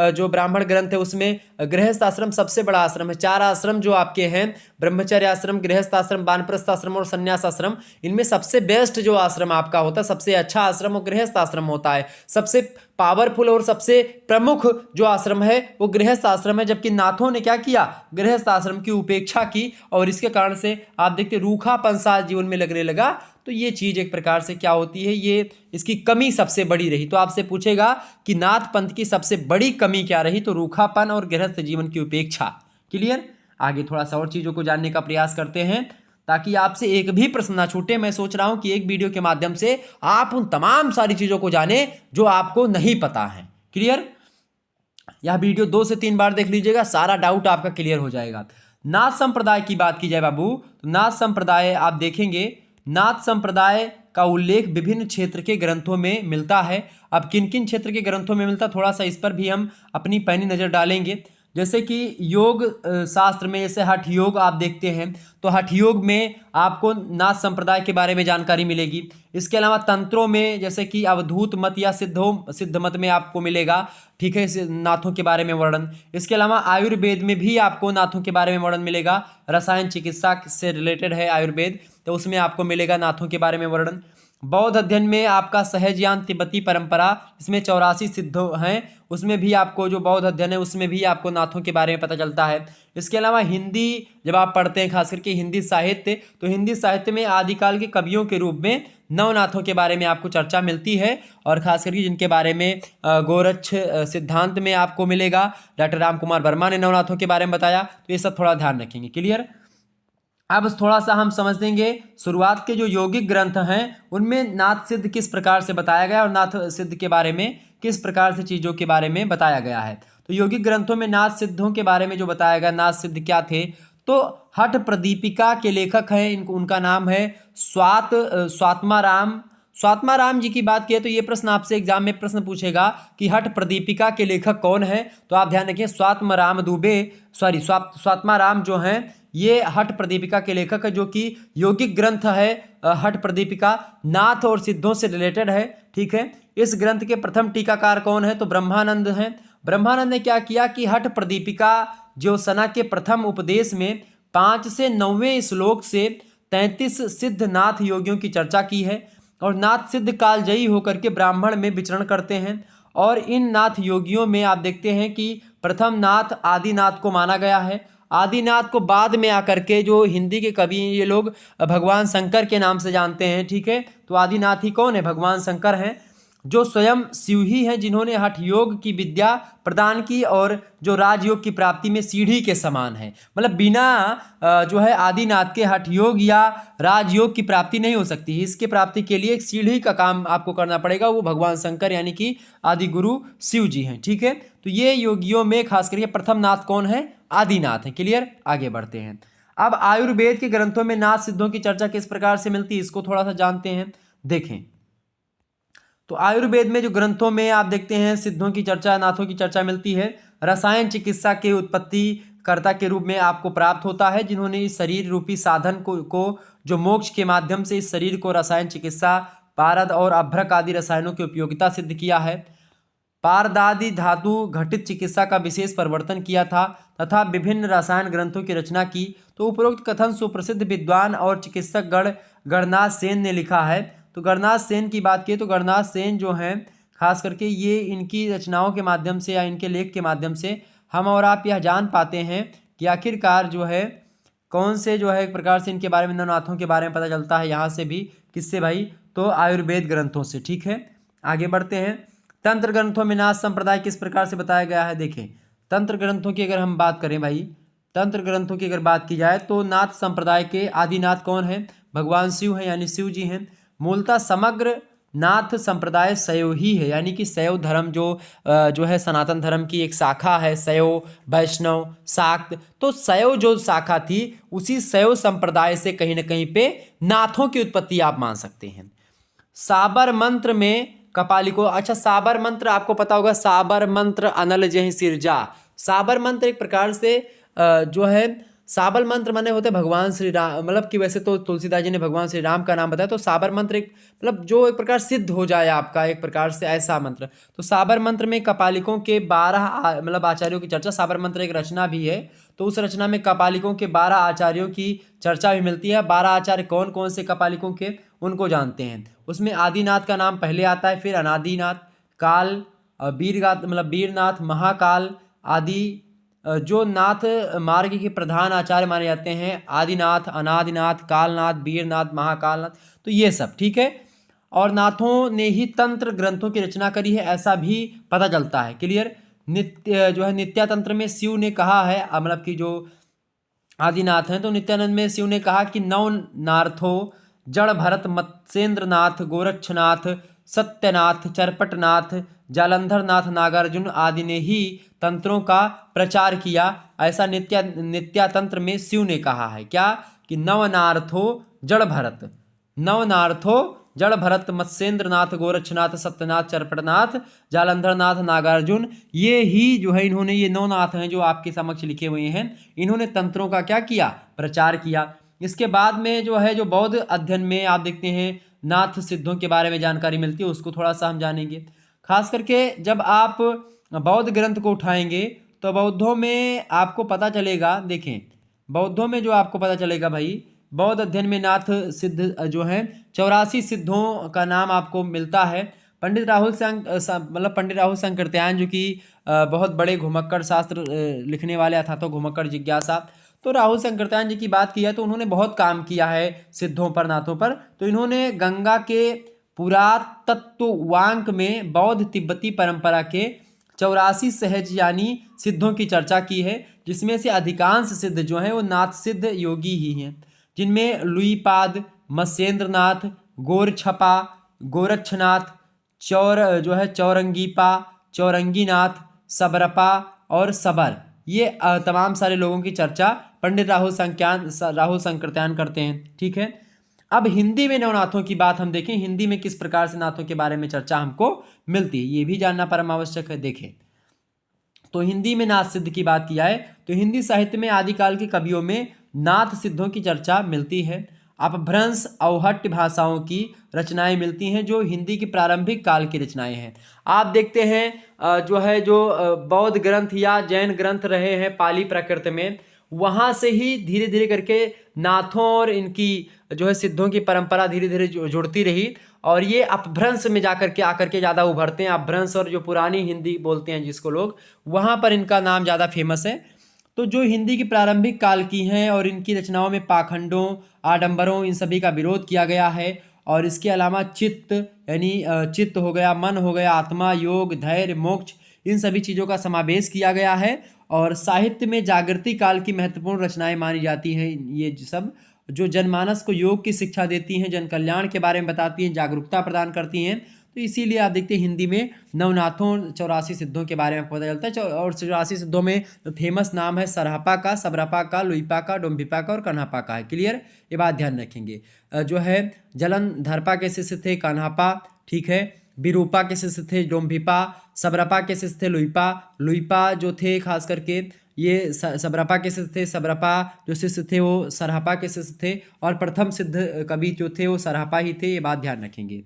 जो ब्राह्मण ग्रंथ है उसमें गृहस्थ आश्रम सबसे बड़ा आश्रम है। 4 आश्रम जो आपके हैं, ब्रह्मचर्य आश्रम, गृहस्थ आश्रम, वानप्रस्थ आश्रम और संन्यास आश्रम, इनमें सबसे बेस्ट जो आश्रम आपका होता है, सबसे अच्छा आश्रम वो गृहस्थ आश्रम होता है। सबसे पावरफुल और सबसे प्रमुख जो आश्रम है वो गृहस्थ आश्रम है। जबकि नाथों ने क्या किया? गृहस्थ आश्रम की उपेक्षा की और इसके कारण से आप देखते रूखापन सा जीवन में लगने लगा। तो ये चीज़ एक प्रकार से क्या होती है, ये इसकी कमी सबसे बड़ी रही। तो आपसे पूछेगा कि नाथ पंथ की सबसे बड़ी कमी क्या रही? तो रूखापन और गृहस्थ जीवन की उपेक्षा। क्लियर? आगे थोड़ा सा और चीज़ों को जानने का प्रयास करते हैं ताकि आपसे एक भी प्रश्न ना छूटे। मैं सोच रहा हूं कि एक वीडियो के माध्यम से आप उन तमाम सारी चीज़ों को जाने जो आपको नहीं पता है। क्लियर? यह वीडियो 2 से 3 बार देख लीजिएगा, सारा डाउट आपका क्लियर हो जाएगा। नाथ संप्रदाय की बात की जाए बाबू, तो नाथ संप्रदाय आप देखेंगे, नाथ संप्रदाय का उल्लेख विभिन्न क्षेत्र के ग्रंथों में मिलता है। अब किन किन क्षेत्र के ग्रंथों में मिलता है थोड़ा सा इस पर भी हम अपनी पैनी नज़र डालेंगे। जैसे कि योग शास्त्र में जैसे हठ योग आप देखते हैं तो हठ योग में आपको नाथ संप्रदाय के बारे में जानकारी मिलेगी। इसके अलावा तंत्रों में जैसे कि अवधूत मत या सिद्ध मत में आपको मिलेगा, ठीक है, नाथों के बारे में वर्णन। इसके अलावा आयुर्वेद में भी आपको नाथों के बारे में वर्णन मिलेगा। रसायन चिकित्सा से रिलेटेड है आयुर्वेद, तो उसमें आपको मिलेगा नाथों के बारे में वर्णन। बौद्ध अध्ययन में आपका सहजयान तिब्बती परंपरा, इसमें 84 सिद्ध हैं, उसमें भी आपको जो बौद्ध अध्ययन है उसमें भी आपको नाथों के बारे में पता चलता है। इसके अलावा हिंदी जब आप पढ़ते हैं खास करके हिंदी साहित्य, तो हिंदी साहित्य में आदिकाल के कवियों के रूप में नवनाथों के बारे में आपको चर्चा मिलती है। और खास करके जिनके बारे में गोरक्ष सिद्धांत में आपको मिलेगा, डॉक्टर राम कुमार वर्मा ने नवनाथों के बारे में बताया। तो ये सब थोड़ा ध्यान रखेंगे। क्लियर? अब थोड़ा सा हम समझ देंगे शुरुआत के जो यौगिक ग्रंथ हैं उनमें नाथ सिद्ध किस प्रकार से बताया गया और नाथ सिद्ध के बारे में किस प्रकार से चीज़ों के बारे में बताया गया है। तो यौगिक ग्रंथों में नाथ सिद्धों के बारे में जो बताया गया, नाथ सिद्ध क्या थे, तो हठ प्रदीपिका के लेखक हैं, उनका नाम है स्वात्माराम। स्वात्माराम जी की बात किए तो ये प्रश्न आपसे एग्जाम में प्रश्न पूछेगा कि हठ प्रदीपिका के लेखक कौन है। तो आप ध्यान रखिए स्वात्माराम जो हैं ये हठ प्रदीपिका के लेखक है, जो कि यौगिक ग्रंथ है हठ प्रदीपिका, नाथ और सिद्धों से रिलेटेड है, ठीक है। इस ग्रंथ के प्रथम टीकाकार कौन है? तो ब्रह्मानंद हैं। ब्रह्मानंद ने क्या किया कि हठ प्रदीपिका जो सना के प्रथम उपदेश में 5 से 9वें श्लोक से 33 सिद्ध नाथ योगियों की चर्चा की है और नाथ सिद्ध कालजयी होकर के ब्राह्मण में विचरण करते हैं और इन नाथ योगियों में आप देखते हैं कि प्रथम नाथ आदिनाथ को माना गया है। आदिनाथ को बाद में आकर के जो हिंदी के कवि ये लोग भगवान शंकर के नाम से जानते हैं, ठीक है। तो आदिनाथ ही कौन है? भगवान शंकर हैं, जो स्वयं शिव ही हैं, जिन्होंने हठ योग की विद्या प्रदान की और जो राजयोग की प्राप्ति में सीढ़ी के समान है। मतलब बिना जो है आदिनाथ के हठ योग या राजयोग की प्राप्ति नहीं हो सकती। इसके प्राप्ति के लिए एक सीढ़ी का काम आपको करना पड़ेगा, वो भगवान शंकर यानी कि आदि गुरु शिव जी हैं, ठीक है। तो ये योगियों में खास करके प्रथम नाथ कौन है? आदिनाथ है। क्लियर? आगे बढ़ते हैं। अब आयुर्वेद के ग्रंथों में नाथ सिद्धों की चर्चा किस प्रकार से मिलती है, इसको थोड़ा सा जानते हैं। देखें, तो आयुर्वेद में जो ग्रंथों में आप देखते हैं सिद्धों की चर्चा, नाथों की चर्चा मिलती है। रसायन चिकित्सा के उत्पत्ति कर्ता के रूप में आपको प्राप्त होता है, जिन्होंने इस शरीर रूपी साधन को जो मोक्ष के माध्यम से इस शरीर को रसायन चिकित्सा, पारद और अभ्रक आदि रसायनों की उपयोगिता सिद्ध किया है। पारदादि धातु घटित चिकित्सा का विशेष परिवर्तन किया था तथा विभिन्न रसायन ग्रंथों की रचना की। तो उपरोक्त कथन सुप्रसिद्ध विद्वान और चिकित्सक गणनाथ सेन ने लिखा है। तो गणनाथ सेन की बात की तो गणनाथ सेन जो हैं खास करके ये इनकी रचनाओं के माध्यम से या इनके लेख के माध्यम से हम और आप यह जान पाते हैं कि आखिरकार जो है कौन से जो है एक प्रकार से इनके बारे में, नवनाथों के बारे में पता चलता है यहाँ से भी। किससे भाई? तो आयुर्वेद ग्रंथों से, ठीक है। आगे बढ़ते हैं। तंत्र ग्रंथों में नाथ संप्रदाय किस प्रकार से बताया गया है? देखें, तंत्र ग्रंथों की अगर हम बात करें भाई, तंत्र ग्रंथों की अगर बात की जाए तो नाथ संप्रदाय के आदिनाथ कौन है? भगवान शिव हैं, यानी शिव जी हैं। मूलतः समग्र नाथ संप्रदाय शैव ही है, यानी कि शैव धर्म जो है सनातन धर्म की एक शाखा है। शैव, वैष्णव, शाक्त, तो शैव जो शाखा थी उसी शैव संप्रदाय से कहीं ना कहीं पे नाथों की उत्पत्ति आप मान सकते हैं। साबर मंत्र में कपाली को, अच्छा साबर मंत्र आपको पता होगा, साबर मंत्र अनल जहि सिरजा। साबर मंत्र एक प्रकार से जो है साबर मंत्र माने होते भगवान श्री राम, मतलब कि वैसे तो तुलसीदास जी ने भगवान श्री राम का नाम बताया, तो साबर मंत्र एक मतलब जो एक प्रकार सिद्ध हो जाए आपका एक प्रकार से ऐसा मंत्र। तो साबर मंत्र में कपालिकों के 12 मतलब आचार्यों की चर्चा, साबर मंत्र एक रचना भी है, तो उस रचना में कपालिकों के 12 आचार्यों की चर्चा भी मिलती है। 12 आचार्य कौन कौन से कपालिकों के, उनको जानते हैं। उसमें आदिनाथ का नाम पहले आता है, फिर अनादिनाथ, काल, वीरनाथ मतलब वीरनाथ, महाकाल आदि जो नाथ मार्ग के प्रधान आचार्य माने जाते हैं। आदिनाथ, अनादिनाथ, कालनाथ, वीरनाथ, महाकालनाथ, तो ये सब, ठीक है। और नाथों ने ही तंत्र ग्रंथों की रचना करी है, ऐसा भी पता चलता है। क्लियर? नित्य जो है नित्या तंत्र में शिव ने कहा है, मतलब कि जो आदिनाथ हैं, तो नित्यानंद में शिव ने कहा कि नव नार्थो जड़ भरत मत्स्येंद्रनाथ, गोरक्षनाथ, सत्यनाथ, चरपटनाथ, जालंधरनाथ, नागार्जुन आदि ने ही तंत्रों का प्रचार किया। ऐसा नित्या तंत्र में शिव ने कहा है क्या? कि नवनार्थो जड़ भरत, नवनार्थो जड़ भरत, मत्स्येंद्रनाथ, गोरक्षनाथ, सत्यनाथ, चरपटनाथ, जालंधरनाथ, नागार्जुन, ये ही जो है इन्होंने, ये नौ नाथ हैं जो आपके समक्ष लिखे हुए हैं, इन्होंने तंत्रों का क्या किया? प्रचार किया। इसके बाद में जो है जो बौद्ध अध्ययन में आप देखते हैं नाथ सिद्धों के बारे में जानकारी मिलती है, उसको थोड़ा सा हम जानेंगे। खास करके जब आप बौद्ध ग्रंथ को उठाएंगे तो बौद्धों में आपको पता चलेगा, देखें बौद्धों में जो आपको पता चलेगा भाई, बौद्ध अध्ययन में नाथ सिद्ध जो हैं 84 सिद्धों का नाम आपको मिलता है। पंडित राहुल संकृत्यायन जो कि बहुत बड़े घुमक्कड़ शास्त्र लिखने वाले अथातो घुमक्कड़ जिज्ञासा, तो राहुल संकृत्यायन जी की बात किया तो उन्होंने बहुत काम किया है सिद्धों पर, नाथों पर। तो इन्होंने गंगा के पुरातत्ववांक में बौद्ध तिब्बती परंपरा के 84 सहज यानी सिद्धों की चर्चा की है, जिसमें से अधिकांश सिद्ध जो हैं वो नाथ सिद्ध योगी ही हैं, जिनमें लुईपाद, मत्स्येंद्रनाथ, गोरछपा, गोरक्षनाथ, चौरंगीपा, चौरंगीनाथ, सबरपा और सबर, ये तमाम सारे लोगों की चर्चा पंडित राहुल संकृत्यायन करते हैं, ठीक है। अब हिंदी में नवनाथों की बात हम देखें, हिंदी में किस प्रकार से नाथों के बारे में चर्चा हमको मिलती है, ये भी जानना परम आवश्यक है। देखें तो हिंदी में नाथ सिद्ध की बात की जाए तो हिंदी साहित्य में आदिकाल के कवियों में नाथ सिद्धों की चर्चा मिलती है। अपभ्रंश अवहट्ट भाषाओं की रचनाएं मिलती हैं जो हिंदी की प्रारंभिक काल की रचनाएं हैं। आप देखते हैं जो बौद्ध ग्रंथ या जैन ग्रंथ रहे हैं पाली प्राकृत में, वहाँ से ही धीरे धीरे करके नाथों और इनकी जो है सिद्धों की परंपरा धीरे धीरे जुड़ती रही, और ये अपभ्रंश में जाकर के आकर के ज़्यादा उभरते हैं। अपभ्रंश और जो पुरानी हिंदी बोलते हैं जिसको लोग, वहाँ पर इनका नाम ज़्यादा फेमस है। तो जो हिंदी की प्रारंभिक काल की हैं और इनकी रचनाओं में पाखंडों, आडंबरों, इन सभी का विरोध किया गया है। और इसके अलावा चित्त यानी चित्त हो गया, मन हो गया, आत्मा, योग, धैर्य, मोक्ष, इन सभी चीज़ों का समावेश किया गया है। और साहित्य में जागृति काल की महत्वपूर्ण रचनाएं मानी जाती हैं ये सब, जो जनमानस को योग की शिक्षा देती हैं, जन कल्याण के बारे में बताती हैं, जागरूकता प्रदान करती हैं। तो इसीलिए आप देखते हैं हिंदी में नवनाथों 84 सिद्धों के बारे में आपको पता चलता है। और 84 सिद्धों में फेमस नाम है सरहपा का, सबरपा का, लुइपा का, डोम्भिपा का और कन्हापा का है। क्लियर, ये बात ध्यान रखेंगे। जो है जलंधरपा के शिष्य थे कान्हापा, ठीक है। विरूपा के शिष्य थे डोम्भिपा, सबरपा के शिष्य थे लुइपा। लुइपा जो थे खास करके ये सबरपा के शिष्य थे। सबरपा जो शिष्य थे वो सरहपा के शिष्य थे, और प्रथम सिद्ध कवि जो थे वो सरहपा ही थे। ये बात ध्यान रखेंगे।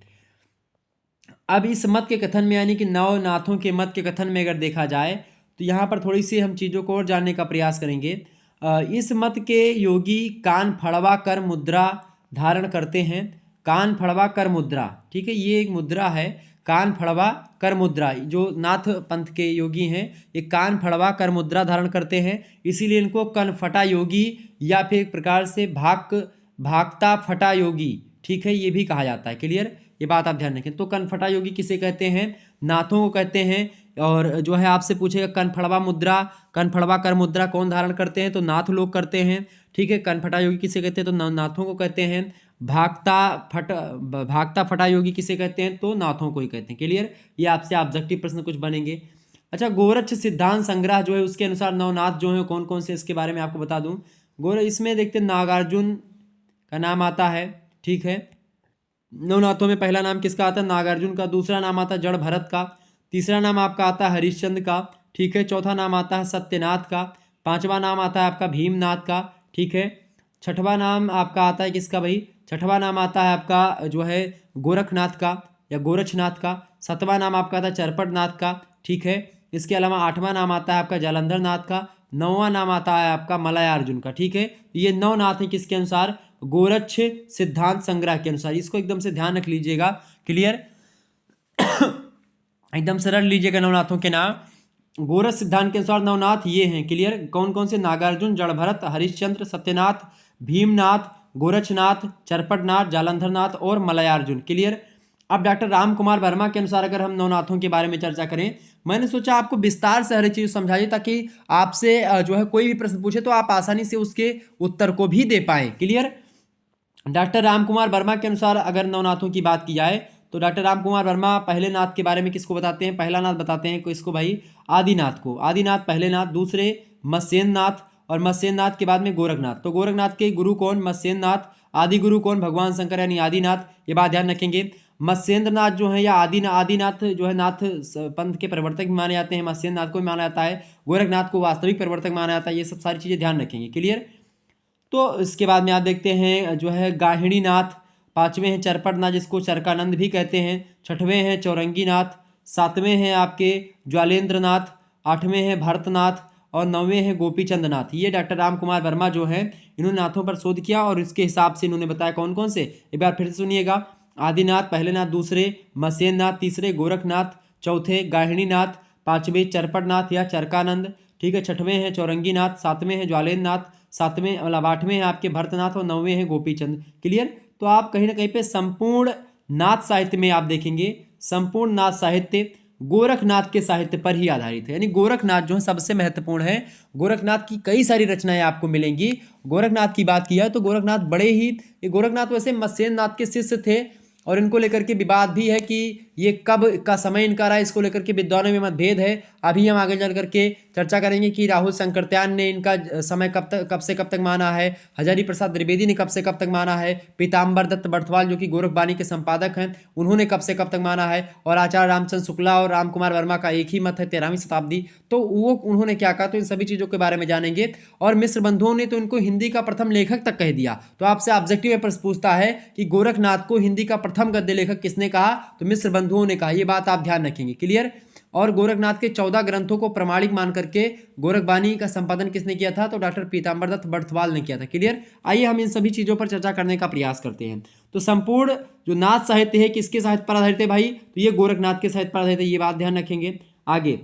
अब इस मत के कथन में यानी कि नवनाथों के मत के कथन में अगर देखा जाए तो यहाँ पर थोड़ी सी हम चीज़ों को और जानने का प्रयास करेंगे। इस मत के योगी कान फड़वा कर मुद्रा धारण करते हैं। कान फड़वा कर मुद्रा, ठीक है, ये एक मुद्रा है। कान फड़वा कर मुद्रा, जो नाथ पंथ के योगी हैं ये कान फड़वा कर मुद्रा धारण करते हैं, इसीलिए इनको कनफटा योगी या फिर एक प्रकार से भागता फटा योगी, ठीक है, ये भी कहा जाता है। क्लियर, ये बात आप ध्यान रखें। तो कनफटा योगी किसे कहते हैं? नाथों को कहते हैं। और जो है आपसे पूछेगा कनफड़वा मुद्रा, कनफड़वा कर मुद्रा कौन धारण करते हैं? तो नाथ लोग करते हैं, ठीक है। कनफटा योगी किसे कहते हैं? तो नाथों को कहते हैं। भागता फटा योगी किसे कहते हैं? तो नाथों को ही कहते हैं। क्लियर, ये आपसे ऑब्जेक्टिव प्रश्न कुछ बनेंगे। अच्छा, गोरक्ष सिद्धांत संग्रह जो है उसके अनुसार नवनाथ जो है कौन कौन से, इसके बारे में आपको बता दूं। इसमें देखते हैं नागार्जुन का नाम आता है, ठीक है। नवनाथों में पहला नाम किसका आता है? नागार्जुन का। दूसरा नाम आता है जड़ भरत का। तीसरा नाम आपका आता है हरिश्चंद्र का, ठीक है। चौथा नाम आता है सत्यनाथ का। पांचवा नाम आता है आपका भीमनाथ का, ठीक है। छठवां नाम आपका आता है किसका भाई? छठवां नाम आता है आपका जो है गोरखनाथ का या गोरक्षनाथ का। सातवां नाम आपका आता है चरपटनाथ का, ठीक है। इसके अलावा आठवां नाम आता है आपका जालंधर नाथ का। नौवां नाम आता है आपका मलयार्जुन का, ठीक है। ये 9 नाथ हैं किसके अनुसार? गोरक्ष सिद्धांत संग्रह के अनुसार। इसको एकदम से ध्यान रख लीजिएगा। क्लियर, एकदम से रट लीजिएगा नवनाथों के नाम। गोरक्ष सिद्धांत के अनुसार नवनाथ ये हैं। क्लियर, कौन कौन से? नागार्जुन, जड़भरत, हरिश्चंद्र, सत्यनाथ, भीमनाथ, गोरक्षनाथ, चरपटनाथ, जालंधरनाथ और मलयार्जुन। क्लियर। अब डॉक्टर राम कुमार वर्मा के अनुसार अगर हम नवनाथों के बारे में चर्चा करें, मैंने सोचा आपको विस्तार से हर चीज़ समझाइए ताकि आपसे जो है कोई भी प्रश्न पूछे तो आप आसानी से उसके उत्तर को भी दे पाएं। क्लियर। डॉक्टर राम कुमार वर्मा के अनुसार अगर नवनाथों की बात की जाए तो डॉक्टर राम कुमार वर्मा पहले नाथ के बारे में किसको बताते हैं? पहला नाथ बताते हैं किसको भाई? आदिनाथ को। आदिनाथ पहले नाथ, दूसरे मत्स्येंद्र नाथ, और मत्स्येंद्र नाथ के बाद में गोरखनाथ। तो गोरखनाथ के गुरु कौन? मत्स्येंद्र नाथ। आदि गुरु कौन? भगवान शंकर यानी आदिनाथ। ये बात ध्यान रखेंगे। मत्स्येंद्र नाथ जो है या आदिनाथ जो है नाथ पंथ के प्रवर्तक भी माने जाते हैं। मत्स्येंद्र नाथ को भी माना जाता है, गोरखनाथ को वास्तविक प्रवर्तक माना जाता है। ये सब सारी चीज़ें ध्यान रखेंगे। क्लियर। तो इसके बाद में आप देखते हैं जो है गाहिणी नाथ। पांचवें हैं चरपटनाथ जिसको चरकानंद भी कहते हैं। छठवें हैं चौरंगी नाथ। सातवें हैं आपके ज्वालेंद्र नाथ। आठवें हैं भरतनाथ और नौवें हैं गोपीचंद नाथ। ये डॉक्टर राम कुमार वर्मा जो है इन्होंने नाथों पर शोध किया और इसके हिसाब से इन्होंने बताया कौन कौन से। एक बार फिर से सुनिएगा। आदिनाथ पहले नाथ, दूसरे मत्स्येंद्र नाथ, तीसरे गोरखनाथ, चौथे गाहिणी नाथ, पांचवें चरपटनाथ या चरकानंद, ठीक है। छठवें हैं चौरंगी नाथ, सातवें हैं ज्वालेंद्र नाथ, सातवें मतलब आठवें हैं आपके भरतनाथ और नौवें हैं गोपीचंद। क्लियर। तो आप कहीं ना कहीं पे संपूर्ण नाथ साहित्य में आप देखेंगे संपूर्ण नाथ साहित्य गोरखनाथ के साहित्य पर ही आधारित है। यानी गोरखनाथ जो है सबसे महत्वपूर्ण है। गोरखनाथ की कई सारी रचनाएं आपको मिलेंगी। गोरखनाथ की बात किया तो गोरखनाथ बड़े ही, ये गोरखनाथ वैसे मत्स्येंद्र नाथ के शिष्य थे और इनको लेकर के विवाद भी है कि ये कब का समय इनका रहा, इसको लेकर के विद्वानों में मतभेद है। अभी हम आगे चल करके चर्चा करेंगे कि राहुल शंकरत्यान ने इनका समय कब से कब तक माना है, हजारी प्रसाद द्विवेदी ने कब से कब तक माना है, पीताम्बर दत्त बर्थवाल जो कि गोरखवाणी के संपादक हैं उन्होंने कब से कब तक माना है, और आचार्य रामचंद्र शुक्ला और राम कुमार वर्मा का एक ही मत है 13वीं शताब्दी। तो वो उन्होंने क्या कहा, तो इन सभी चीज़ों के बारे में जानेंगे। और मिश्र बंधुओं ने तो इनको हिंदी का प्रथम लेखक तक कह दिया। तो आपसे ऑब्जेक्टिव में प्रश्न पूछता है कि गोरखनाथ को हिंदी का प्रथम गद्य लेखक किसने कहा, तो मिश्र बंधुओं ने कहा। ये बात आप ध्यान रखेंगे। क्लियर। और गोरखनाथ के 14 ग्रंथों को प्रमाणिक मान करके गोरखबानी का संपादन किसने किया था? तो डॉक्टर पीताम्बर दत्त बर्थवाल ने किया था। क्लियर? आइए हम इन सभी चीज़ों पर चर्चा करने का प्रयास करते हैं। तो संपूर्ण जो नाथ साहित्य है किसके साहित्य पर आधारित है भाई? तो ये गोरखनाथ के साहित्य पर आधारित है, ये बात ध्यान रखेंगे। आगे,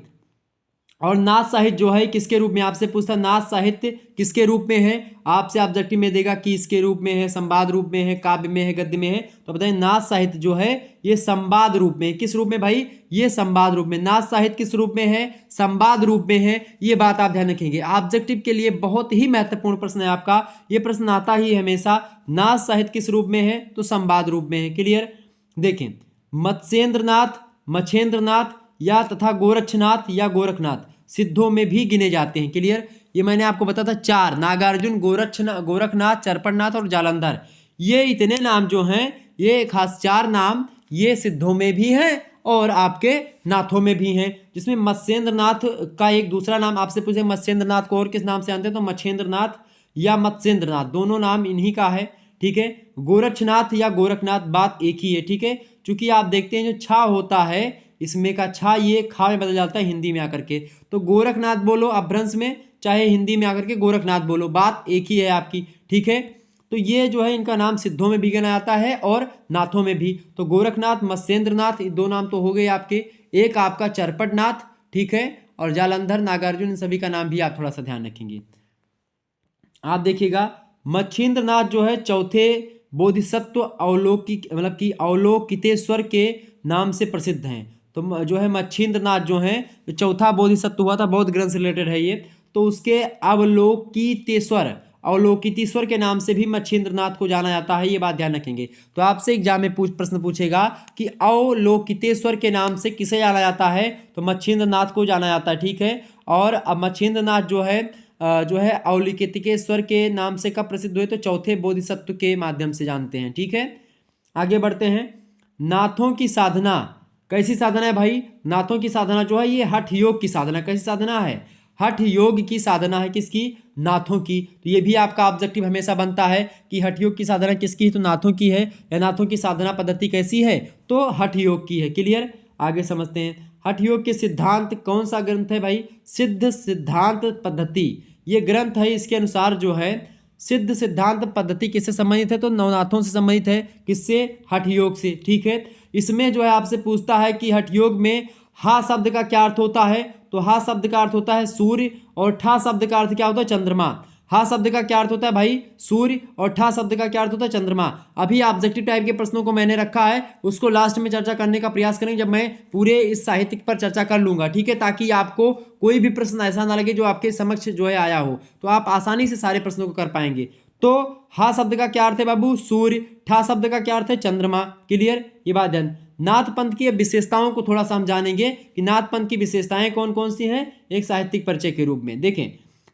और नाथ साहित्य जो है किसके रूप में? आपसे पूछता नाथ साहित्य किसके रूप में है? आपसे ऑब्जेक्टिव में देगा कि इसके रूप में है, संवाद रूप में है, काव्य में है, गद्य में है। तो बताइए नाथ साहित्य जो है ये संवाद रूप में। किस रूप में भाई? ये संवाद रूप में। नाथ साहित्य किस रूप में है? संवाद रूप में है। ये बात आप ध्यान रखेंगे। ऑब्जेक्टिव के लिए बहुत ही महत्वपूर्ण प्रश्न है आपका, ये प्रश्न आता ही हमेशा। नाथ साहित्य किस रूप में है? तो संवाद रूप में है। क्लियर? देखें, मत्स्येंद्रनाथ, मच्छेंद्रनाथ या तथा गोरक्षनाथ या गोरखनाथ सिद्धों में भी गिने जाते हैं। क्लियर? ये मैंने आपको बताया था चार, नागार्जुन, गोरखनाथ, चरपटनाथ और जालंधर। ये इतने नाम जो हैं, ये खास चार नाम ये सिद्धों में भी हैं और आपके नाथों में भी हैं। जिसमें मत्स्येंद्रनाथ का एक दूसरा नाम आपसे पूछे, मत्स्येंद्रनाथ को और किस नाम से जानते हैं? तो मच्छेंद्रनाथ या मत्स्येंद्रनाथ, दोनों नाम इन्हीं का है। ठीक है? गोरक्षनाथ या गोरखनाथ बात एक ही है। ठीक है? चूंकि आप देखते हैं जो छा होता है इसमें का छा ये खा में बदल जाता है हिंदी में आकर के, तो गोरखनाथ बोलो अपभ्रंश में, चाहे हिंदी में आकर के गोरखनाथ बोलो, बात एक ही है आपकी। ठीक है? तो ये जो है इनका नाम सिद्धों में भी गिना जाता है और नाथों में भी। तो गोरखनाथ, मत्स्येंद्रनाथ, दो नाम तो हो गए आपके। एक आपका चरपटनाथ, ठीक है, और जालंधर, नागार्जुन, इन सभी का नाम भी आप थोड़ा सा ध्यान रखेंगे। आप देखिएगा मच्छिंद्रनाथ जो है चौथे बोधिसत्व अवलोकिक मतलब कि अवलोकितेश्वर के नाम से प्रसिद्ध हैं। तो जो है मच्छिंद्रनाथ जो है चौथा बोधिसत्व हुआ था, बौद्ध ग्रंथ से रिलेटेड है ये। तो उसके अवलोकितेश्वर के नाम से भी मच्छिंद्रनाथ को जाना जाता है, ये बात ध्यान रखेंगे। तो आपसे एग्जाम में प्रश्न पूछेगा कि अवलोकितेश्वर के नाम से किसे जाना जाता है? तो मच्छिंद्रनाथ को जाना जाता है। ठीक है? और अब मच्छिंद्रनाथ जो है अवलोकितेश्वर के नाम से कब प्रसिद्ध हुए? तो चौथे बोधिसत्व के माध्यम से जानते हैं। ठीक है? आगे बढ़ते हैं। नाथों की साधना कैसी साधना है भाई? नाथों की साधना जो है ये हठ योग की साधना। कैसी साधना है? हठ योग की साधना है। किसकी? नाथों की। तो ये भी आपका ऑब्जेक्टिव हमेशा बनता है कि हठ योग की साधना किसकी है? तो नाथों की है। या नाथों की साधना पद्धति कैसी है? तो हठ योग की है। क्लियर? आगे समझते हैं। हठ योग के सिद्धांत कौन सा ग्रंथ है भाई? सिद्ध सिद्धांत पद्धति ये ग्रंथ है। इसके अनुसार जो है सिद्ध सिद्धांत पद्धति किससे संबंधित है? तो नवनाथों से संबंधित है। किससे? हठ योग से। ठीक है? इसमें जो है आपसे पूछता है कि हठ योग में हा शब्द का क्या अर्थ होता है? तो हा शब्द का अर्थ होता है सूर्य, और ठा शब्द का अर्थ क्या होता है? चंद्रमा। हा शब्द का क्या अर्थ होता है भाई? सूर्य, और ठा शब्द का क्या अर्थ होता है? चंद्रमा। अभी ऑब्जेक्टिव टाइप के प्रश्नों को मैंने रखा है, उसको लास्ट में चर्चा करने का प्रयास करेंगे जब मैं पूरे इस साहित्य पर चर्चा कर लूंगा। ठीक है? ताकि आपको कोई भी प्रश्न ऐसा ना लगे जो आपके समक्ष जो है आया हो, तो आप आसानी से सारे प्रश्नों को कर पाएंगे। तो हा शब्द का क्या अर्थ है बाबू? सूर्य। ठा शब्द का क्या अर्थ है? चंद्रमा। क्लियर? ये बात ध्यान। नाथ पंथ की विशेषताओं को थोड़ा सा हम जानेंगे कि नाथ पंथ की विशेषताएं कौन कौन सी हैं, एक साहित्यिक परिचय के रूप में। देखें,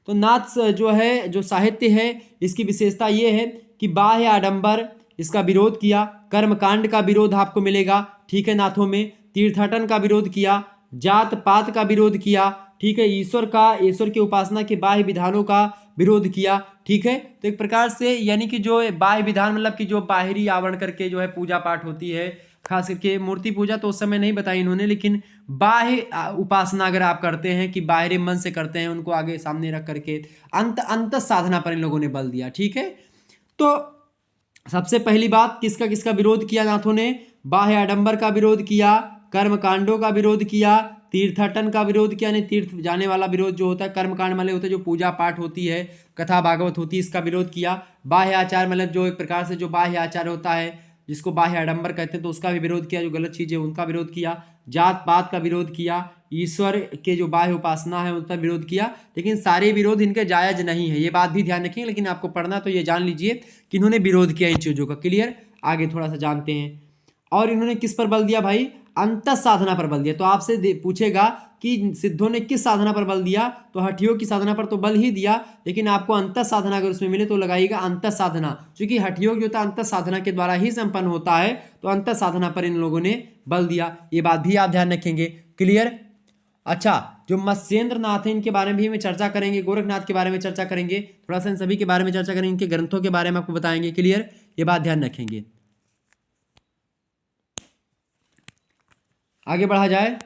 तो नाथ जो है जो साहित्य है इसकी विशेषता ये है कि बाह्य आडंबर इसका विरोध किया, कर्मकांड का विरोध आपको मिलेगा। ठीक है? नाथों में तीर्थाटन का विरोध किया, जात पात का विरोध किया। ठीक है? ईश्वर की उपासना के बाह्य विधानों का विरोध किया। ठीक है? तो एक प्रकार से यानी कि जो बाह्य विधान मतलब कि जो बाहरी आवरण करके जो है पूजा पाठ होती है, खास करके मूर्ति पूजा तो उस समय नहीं बताई इन्होंने, लेकिन बाह्य उपासना अगर आप करते हैं कि बाहरी मन से करते हैं, उनको आगे सामने रख करके अंत साधना पर इन लोगों ने बल दिया। ठीक है? तो सबसे पहली बात किसका किसका विरोध किया नाथों ने? बाह्य आडंबर का विरोध किया, कर्मकांडों का विरोध किया, तीर्थाटन का विरोध किया, यानी तीर्थ जाने वाला विरोध जो होता है, कर्मकांड मतलब होता है जो पूजा पाठ होती है, कथा भागवत होती है, इसका विरोध किया। बाह्य आचार मतलब जो एक प्रकार से जो बाह्य आचार होता है जिसको बाह्य आडंबर कहते हैं, तो उसका भी विरोध किया, जो गलत चीजें उनका विरोध किया। जात पात का विरोध किया, ईश्वर के जो बाह्य उपासना है उनका विरोध किया। लेकिन सारे विरोध इनके जायज नहीं है, ये बात भी ध्यान रखेंगे। लेकिन आपको पढ़ना तो ये जान लीजिए कि इन्होंने विरोध किया इन चीजों का। क्लियर? आगे थोड़ा सा जानते हैं। और इन्होंने किस पर बल दिया भाई? अंत साधना पर बल दिया। तो आपसे पूछेगा कि सिद्धों ने किस साधना पर बल दिया? तो हठ योग की साधना पर तो बल ही दिया, लेकिन आपको अंत साधना अगर उसमें मिले तो लगाइएगा अंत साधना, क्योंकि हठ योग जो होता है अंत साधना के द्वारा ही संपन्न होता है। तो अंत साधना पर इन लोगों ने बल दिया, ये बात भी आप ध्यान रखेंगे। क्लियर? अच्छा, जो मत्स्येंद्र नाथ है इनके बारे में भी हमें चर्चा करेंगे, गोरखनाथ के बारे में चर्चा करेंगे, थोड़ा सा इन सभी के बारे में चर्चा करेंगे, इनके ग्रंथों के बारे में आपको बताएंगे। क्लियर? ये बात ध्यान रखेंगे। आगे बढ़ा जाए।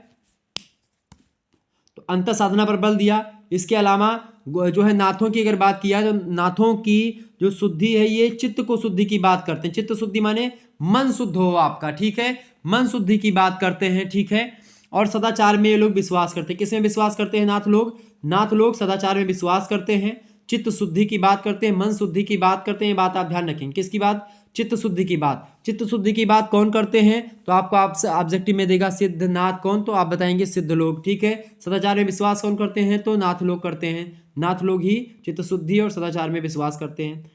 अंतर साधना पर बल दिया। इसके अलावा जो है नाथों की अगर बात किया तो नाथों की जो शुद्धि है ये चित्त को शुद्धि की बात करते हैं। चित्त शुद्धि माने मन शुद्ध हो आपका, ठीक है, मन शुद्धि की बात करते हैं, ठीक है। और सदाचार में ये लोग विश्वास करते हैं। किसमें विश्वास करते हैं नाथ लोग? नाथ लोग सदाचार में विश्वास करते हैं, चित्त शुद्धि की बात करते हैं, मन शुद्धि की बात करते हैं। ये बात आप ध्यान रखेंगे। किसकी बात? चित्त शुद्धि की बात। चित्त शुद्धि की बात कौन करते हैं? तो आपको आपसे ऑब्जेक्टिव में देगा सिद्ध नाथ कौन, तो आप बताएंगे सिद्ध लोग, ठीक है। सदाचार में विश्वास कौन करते हैं? तो नाथ लोग करते हैं। नाथ लोग ही चित्त शुद्धि और सदाचार में विश्वास करते हैं।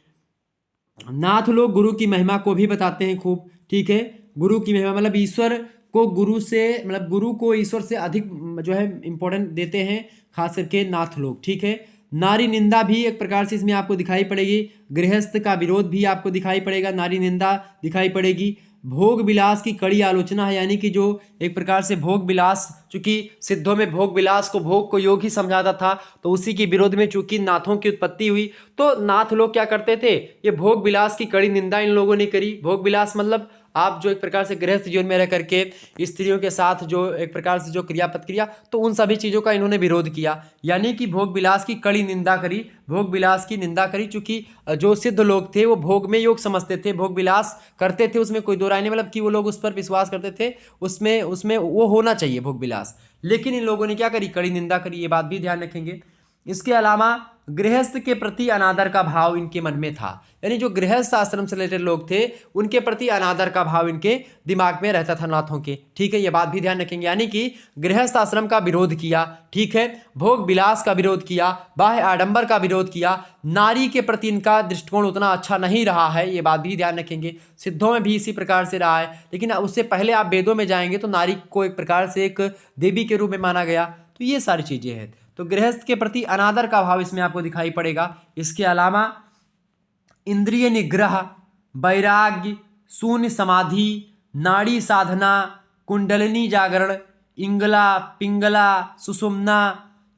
नाथ लोग गुरु की महिमा को भी बताते हैं खूब, ठीक है। गुरु की महिमा मतलब ईश्वर को गुरु से, मतलब गुरु को ईश्वर से अधिक जो है इंपॉर्टेंट देते हैं, खास करके नाथ लोग, ठीक है। नारी निंदा भी एक प्रकार से इसमें आपको दिखाई पड़ेगी। गृहस्थ का विरोध भी आपको दिखाई पड़ेगा, नारी निंदा दिखाई पड़ेगी। भोग विलास की कड़ी आलोचना है, यानी कि जो एक प्रकार से भोग विलास, चूंकि सिद्धों में भोग विलास को, भोग को योग ही समझाता था, तो उसी के विरोध में चूंकि नाथों की उत्पत्ति हुई, तो नाथ लोग क्या करते थे? ये भोग विलास की कड़ी निंदा इन लोगों ने करी। भोग विलास मतलब आप जो एक प्रकार से गृहस्थ जीवन में रह करके स्त्रियों के साथ जो एक प्रकार से जो क्रिया प्रतिक्रिया, तो उन सभी चीज़ों का इन्होंने विरोध किया, यानी कि भोग विलास की कड़ी निंदा करी, भोग विलास की निंदा करी। चूंकि जो सिद्ध लोग थे वो भोग में योग समझते थे, भोग विलास करते थे, उसमें कोई दो राय नहीं, मतलब कि वो लोग उस पर विश्वास करते थे, उसमें उसमें वो होना चाहिए भोग विलास। लेकिन इन लोगों ने क्या करी? कड़ी निंदा करी। ये बात भी ध्यान रखेंगे। इसके अलावा गृहस्थ के प्रति अनादर का भाव इनके मन में था, यानी जो गृहस्थ आश्रम से रिलेटेड लोग थे उनके प्रति अनादर का भाव इनके दिमाग में रहता था नाथों के, ठीक है। ये बात भी ध्यान रखेंगे, यानी कि गृहस्थ आश्रम का विरोध किया, ठीक है, भोग विलास का विरोध किया, बाह्य आडंबर का विरोध किया। नारी के प्रति इनका दृष्टिकोण उतना अच्छा नहीं रहा है, ये बात भी ध्यान रखेंगे। सिद्धों में भी इसी प्रकार से रहा है, लेकिन उससे पहले आप वेदों में जाएंगे तो नारी को एक प्रकार से एक देवी के रूप में माना गया। तो ये सारी चीजें हैं, तो गृहस्थ के प्रति अनादर का भाव इसमें आपको दिखाई पड़ेगा। इसके अलावा इंद्रिय निग्रह, वैराग्य, शून्य समाधि, नाड़ी साधना, कुंडलिनी जागरण, इंगला पिंगला सुषुम्ना,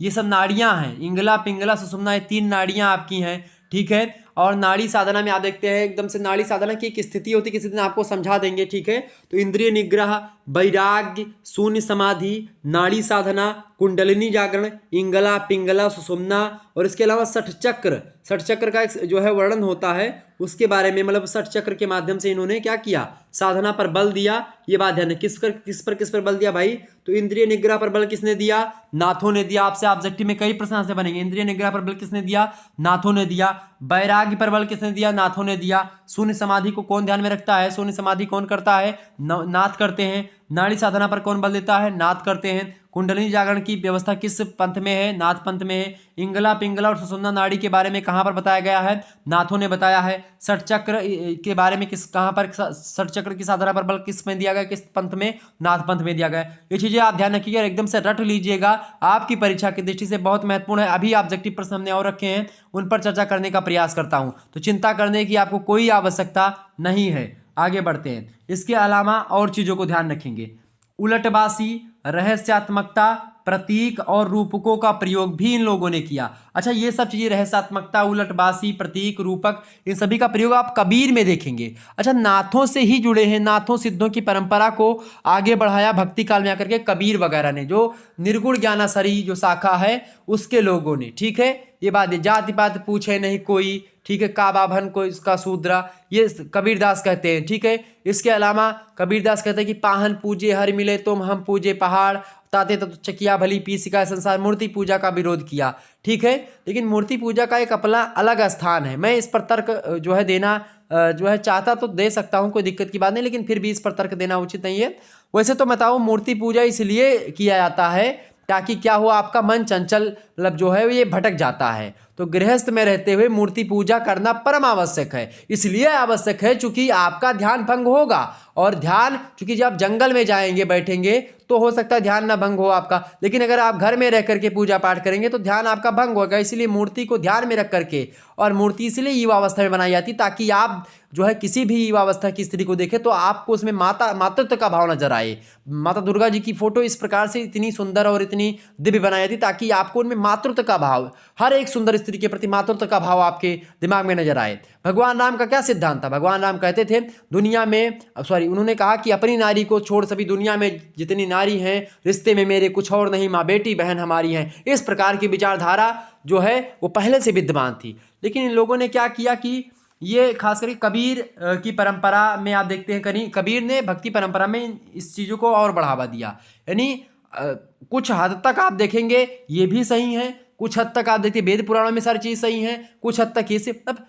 ये सब नाड़ियां हैं। इंगला पिंगला सुषुम्ना, ये 3 नाड़ियां आपकी हैं, ठीक है। और नाड़ी साधना में आप देखते हैं एकदम से नाड़ी साधना की एक स्थिति होती है, किसी दिन आपको समझा देंगे, ठीक है। तो इंद्रिय निग्रह, वैराग्य, शून्य समाधि, नाड़ी साधना, कुंडलिनी जागरण, इंगला पिंगला सुषुम्ना, और इसके अलावा 60 चक्र, 60 चक्र का एक जो है वर्णन होता है, उसके बारे में, मतलब 60 चक्र के माध्यम से इन्होंने क्या किया? साधना पर बल दिया। ये बात ध्यान है। किस पर बल दिया भाई? तो इंद्रिय निग्रह पर बल किसने दिया? नाथों ने दिया। आपसे ऑब्जेक्टिव में कई प्रश्न से बनेंगे। इंद्रिय निग्रह पर बल किसने दिया? नाथों ने दिया। वैराग्य पर बल किसने दिया? नाथों ने दिया। शून्य समाधि को कौन ध्यान में रखता है? शून्य समाधि कौन करता है? नाथ करते हैं। नाड़ी साधना पर कौन बल देता है? नाथ करते हैं। कुंडलिनी जागरण की व्यवस्था किस पंथ में है? नाथ पंथ में है। इंगला पिंगला और सुषुम्ना नाड़ी के बारे में कहाँ पर बताया गया है? नाथों ने बताया है। 60 चक्र के बारे में कहाँ पर 60 चक्र की साधना पर बल किस में दिया गया? किस पंथ में? नाथ पंथ में दिया गया। ये चीजें आप ध्यान रखिएगा, एकदम से रट लीजिएगा, आपकी परीक्षा की दृष्टि से बहुत महत्वपूर्ण है। अभी ऑब्जेक्टिव प्रश्न हमने और रखे हैं, उन पर चर्चा करने का प्रयास करता हूं, तो चिंता करने की आपको कोई आवश्यकता नहीं है। आगे बढ़ते हैं। इसके अलावा और चीजों को ध्यान रखेंगे। उलटबासी, रहस्यात्मकता, प्रतीक और रूपकों का प्रयोग भी इन लोगों ने किया। अच्छा, ये सब चीजें रहस्यात्मकता, उलटबासी, प्रतीक, रूपक, इन सभी का प्रयोग आप कबीर में देखेंगे। अच्छा, नाथों से ही जुड़े हैं, नाथों सिद्धों की परंपरा को आगे बढ़ाया भक्ति काल में आकर के कबीर वगैरह ने, जो निर्गुण ज्ञानासरी जो शाखा है उसके लोगों ने, ठीक है। ये बात है। जाति पात पूछे नहीं कोई, ठीक है, का बाभन को इसका शूद्रा, ये कबीरदास कहते हैं, ठीक है। इसके अलावा कबीरदास कहते हैं कि पाहन पूजे हर मिले तुम, हम पूजे पहाड़, ताते तो चकिया भली पीस का संसार। मूर्ति पूजा का विरोध किया, ठीक है। लेकिन मूर्ति पूजा का एक अपना अलग स्थान है। मैं इस पर तर्क जो है देना जो है चाहता तो दे सकता हूं, कोई दिक्कत की बात नहीं, लेकिन फिर भी इस पर तर्क देना उचित नहीं है। वैसे तो मैं बताऊं, मूर्ति पूजा इसलिए किया जाता है ताकि क्या हो, आपका मन चंचल मतलब जो है ये भटक जाता है। तो गृहस्थ में रहते हुए मूर्ति पूजा करना परम आवश्यक है। इसलिए आवश्यक है चूंकि आपका ध्यान भंग होगा, और ध्यान चूंकि जब आप जंगल में जाएंगे बैठेंगे तो हो सकता है ध्यान ना भंग हो आपका, लेकिन अगर आप घर में रह करके पूजा पाठ करेंगे तो ध्यान आपका भंग होगा। इसलिए मूर्ति को ध्यान में रख करके, और मूर्ति इसलिए युवावस्था में बनाई जाती ताकि आप जो है किसी भी युवावस्था की स्त्री को देखें तो आपको उसमें मातृत्व का भाव नजर आए। माता दुर्गा जी की फोटो इस प्रकार से इतनी सुंदर और इतनी दिव्य बनाई जाती ताकि आपको उनमें मातृत्व का भाव, हर एक सुंदर स्त्री के प्रति मातृत्व का भाव आपके दिमाग में नजर आए। भगवान राम का क्या सिद्धांत था? भगवान राम कहते थे दुनिया में, सॉरी उन्होंने कहा कि अपनी नारी को छोड़ सभी दुनिया में जितनी नारी हैं, रिश्ते में मेरे कुछ और नहीं, माँ बेटी बहन हमारी हैं। इस प्रकार की विचारधारा जो है वो पहले से विद्यमान थी। लेकिन इन लोगों ने क्या किया कि ये खास करके कबीर की परंपरा में आप देखते हैं, कबीर ने भक्ति परंपरा में इस चीज़ों को और बढ़ावा दिया। यानी कुछ हद तक आप देखेंगे ये भी सही है, कुछ हद तक आप देखिए वेद पुराणों में सारी चीज़ सही है, कुछ हद तक ये से मतलब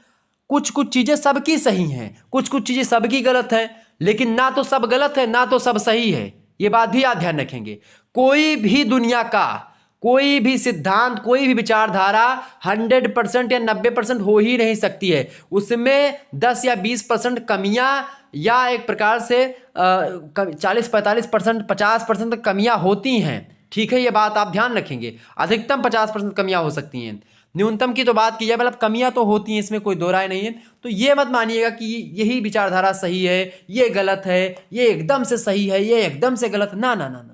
कुछ कुछ चीज़ें सबकी सही हैं, कुछ कुछ चीज़ें सबकी गलत है। लेकिन ना तो सब गलत है ना तो सब सही है, ये बात भी आप ध्यान रखेंगे। कोई भी दुनिया का कोई भी सिद्धांत, कोई भी विचारधारा 100% या 90% हो ही नहीं सकती है। उसमें 10 या 20% कमियां या एक प्रकार से 40-45%, 50% तक कमियां होती हैं। ठीक है, ये बात आप ध्यान रखेंगे। अधिकतम 50% कमियां हो सकती हैं, न्यूनतम की तो बात की जाए मतलब कमियां तो होती हैं, इसमें कोई दो राय नहीं है। तो ये मत मानिएगा कि यही विचारधारा सही है, ये गलत है, ये एकदम से सही है, ये एकदम से गलत। ना ना ना ना,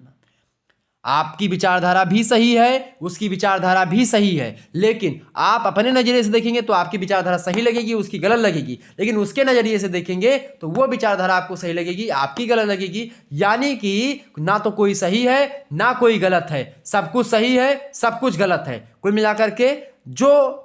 आपकी विचारधारा भी सही है, उसकी विचारधारा भी सही है। लेकिन आप अपने नजरिए से देखेंगे तो आपकी विचारधारा सही लगेगी, उसकी गलत लगेगी। लेकिन उसके नजरिए से देखेंगे तो वो विचारधारा आपको सही लगेगी, आपकी गलत लगेगी। यानी कि ना तो कोई सही है ना कोई गलत है, सब कुछ सही है, सब कुछ गलत है। कुल मिलाकर के जो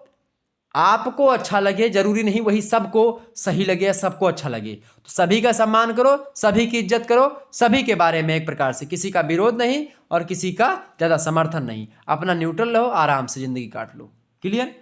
आपको अच्छा लगे जरूरी नहीं वही सबको सही लगे या सबको अच्छा लगे। तो सभी का सम्मान करो, सभी की इज्जत करो, सभी के बारे में एक प्रकार से किसी का विरोध नहीं और किसी का ज्यादा समर्थन नहीं। अपना न्यूट्रल रहो, आराम से जिंदगी काट लो। क्लियर?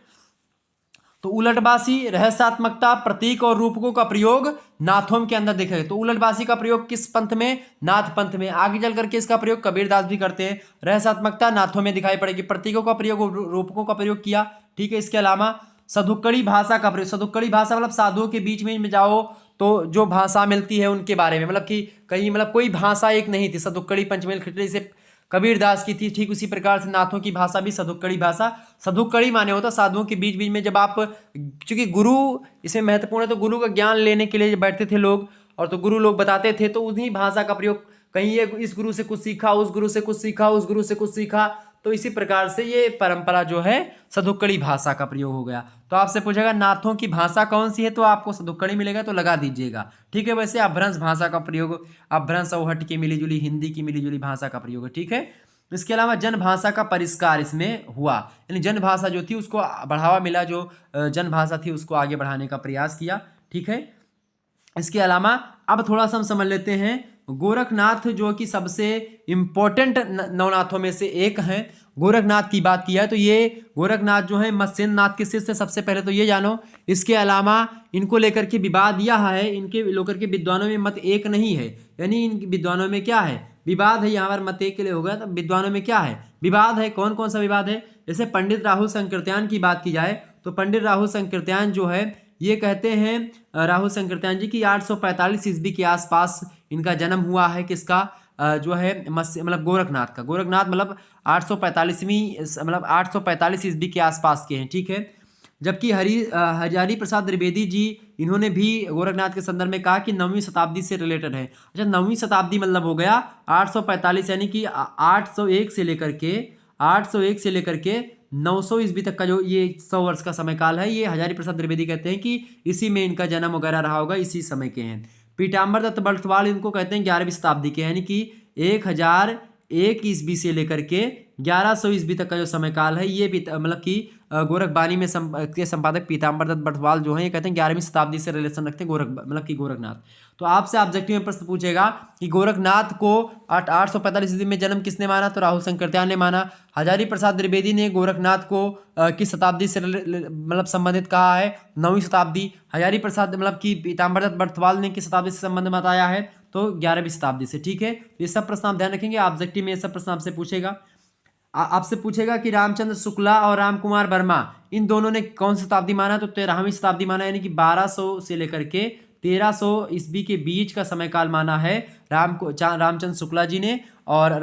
तो उलटबासी, रहस्यात्मकता, प्रतीक और रूपकों का प्रयोग नाथों के अंदर देखा गया। तो उलटबासी का प्रयोग किस पंथ में? नाथ पंथ में। आगे चल करके इसका प्रयोग कबीरदास भी करते हैं। रहस्यात्मकता नाथों में दिखाई पड़ेगी, प्रतीकों का प्रयोग, रूपकों का प्रयोग किया। ठीक है, इसके अलावा सदुक्कड़ी भाषा का प्रयोग। सदुक्कड़ी भाषा मतलब साधुओं के बीच में जाओ तो जो भाषा मिलती है उनके बारे में, मतलब कि कहीं मतलब कोई भाषा एक नहीं थी। सदुक्कड़ी पंचमेल खिचड़ी से कबीरदास की थी, ठीक उसी प्रकार से नाथों की भाषा भी सदुक्कड़ी भाषा। सदुक्कड़ी माने होता साधुओं के बीच बीच में जब आप, क्योंकि गुरु इसमें महत्वपूर्ण है, तो गुरु का ज्ञान लेने के लिए जब बैठते थे लोग और तो गुरु लोग बताते थे तो उन्हीं भाषा का प्रयोग, कहीं ये इस गुरु से कुछ सीखा, उस गुरु से कुछ सीखा, उस गुरु से कुछ सीखा, तो इसी प्रकार से ये परंपरा जो है सदुक्कड़ी भाषा का प्रयोग हो गया। तो आपसे पूछेगा नाथों की भाषा कौन सी है, तो आपको सदुक्कड़ी मिलेगा, तो लगा दीजिएगा। ठीक है, वैसे अपभ्रंश भाषा का प्रयोग, अपभ्रंश और हट की मिलीजुली, हिंदी की मिलीजुली भाषा का प्रयोग है। ठीक है, इसके अलावा जन भाषा का परिष्कार इसमें हुआ, यानी जन भाषा जो थी उसको बढ़ावा मिला, जो जन भाषा थी उसको आगे बढ़ाने का प्रयास किया। ठीक है, इसके अलावा अब थोड़ा सा हम समझ लेते हैं गोरखनाथ जो कि सबसे इंपॉर्टेंट नवनाथों में से एक हैं। गोरखनाथ की बात किया है तो ये गोरखनाथ जो है मत्स्येंद्र नाथ के शिष्य, सबसे पहले तो ये जानो। इसके अलावा इनको लेकर के विवाद यह है, इनके लेकर के विद्वानों में मत एक नहीं है, यानी इन विद्वानों में क्या है, विवाद है। यहाँ पर मत एक के लिए होगा, तो विद्वानों में क्या है, विवाद है। कौन कौन सा विवाद है? जैसे पंडित राहुल संकीर्त्यान की बात की जाए तो पंडित राहुल संकीर्त्यान जो है ये कहते हैं, राहुल संकीर्त्यान जी की 845 ईस्वी के आसपास इनका जन्म हुआ है। किसका? जो है मतलब गोरखनाथ का। गोरखनाथ मतलब 845वीं मतलब 845 ईस्वी के आसपास के हैं। ठीक है, जबकि हजारी प्रसाद द्विवेदी जी इन्होंने भी गोरखनाथ के संदर्भ में कहा कि 9वीं शताब्दी से रिलेटेड है। अच्छा, 9वीं शताब्दी मतलब हो गया 845, यानी कि 801 से लेकर के 900 ईस्वी तक का जो ये 100 वर्ष का समय काल है, ये हजारी प्रसाद द्विवेदी कहते हैं कि इसी में इनका जन्म वगैरह रहा होगा, इसी समय के हैं। पीताम्बर दत्त बर्थवाल इनको कहते हैं 11वीं शताब्दी के, यानी कि 1001 ईस्वी से लेकर के 1100 ईस्वी तक का जो समय काल है, ये मतलब कि गोरखबानी में के संपादक पीताम्बर दत्त बर्थवाल जो है ये कहते हैं 11वीं शताब्दी से रिलेशन रखते हैं मतलब कि गोरखनाथ। तो आपसे ऑब्जेक्टिव में प्रश्न पूछेगा कि गोरखनाथ को 845 ईस्वी में जन्म किसने माना, तो राहुल संकीर्त्यान ने माना। हजारी प्रसाद द्विवेदी ने गोरखनाथ को किस शताब्दी से मतलब संबंधित कहा है, 9वीं शताब्दी। हजारी प्रसाद मतलब कि पीताम्बर दत्त बर्थवाल ने किस शताब्दी से संबंध बताया है, तो 11वीं शताब्दी से। ठीक है, ये सब प्रश्न आप ध्यान रखेंगे, ऑब्जेक्टिव में ये सब प्रश्न आपसे पूछेगा। आपसे पूछेगा कि रामचंद्र शुक्ला और राम कुमार वर्मा इन दोनों ने कौन सी शताब्दी माना, तो 13वीं शताब्दी माना, यानी कि 1200 से लेकर के 1300 ईस्वी के बीच का समय काल माना है रामचंद्र शुक्ला जी ने और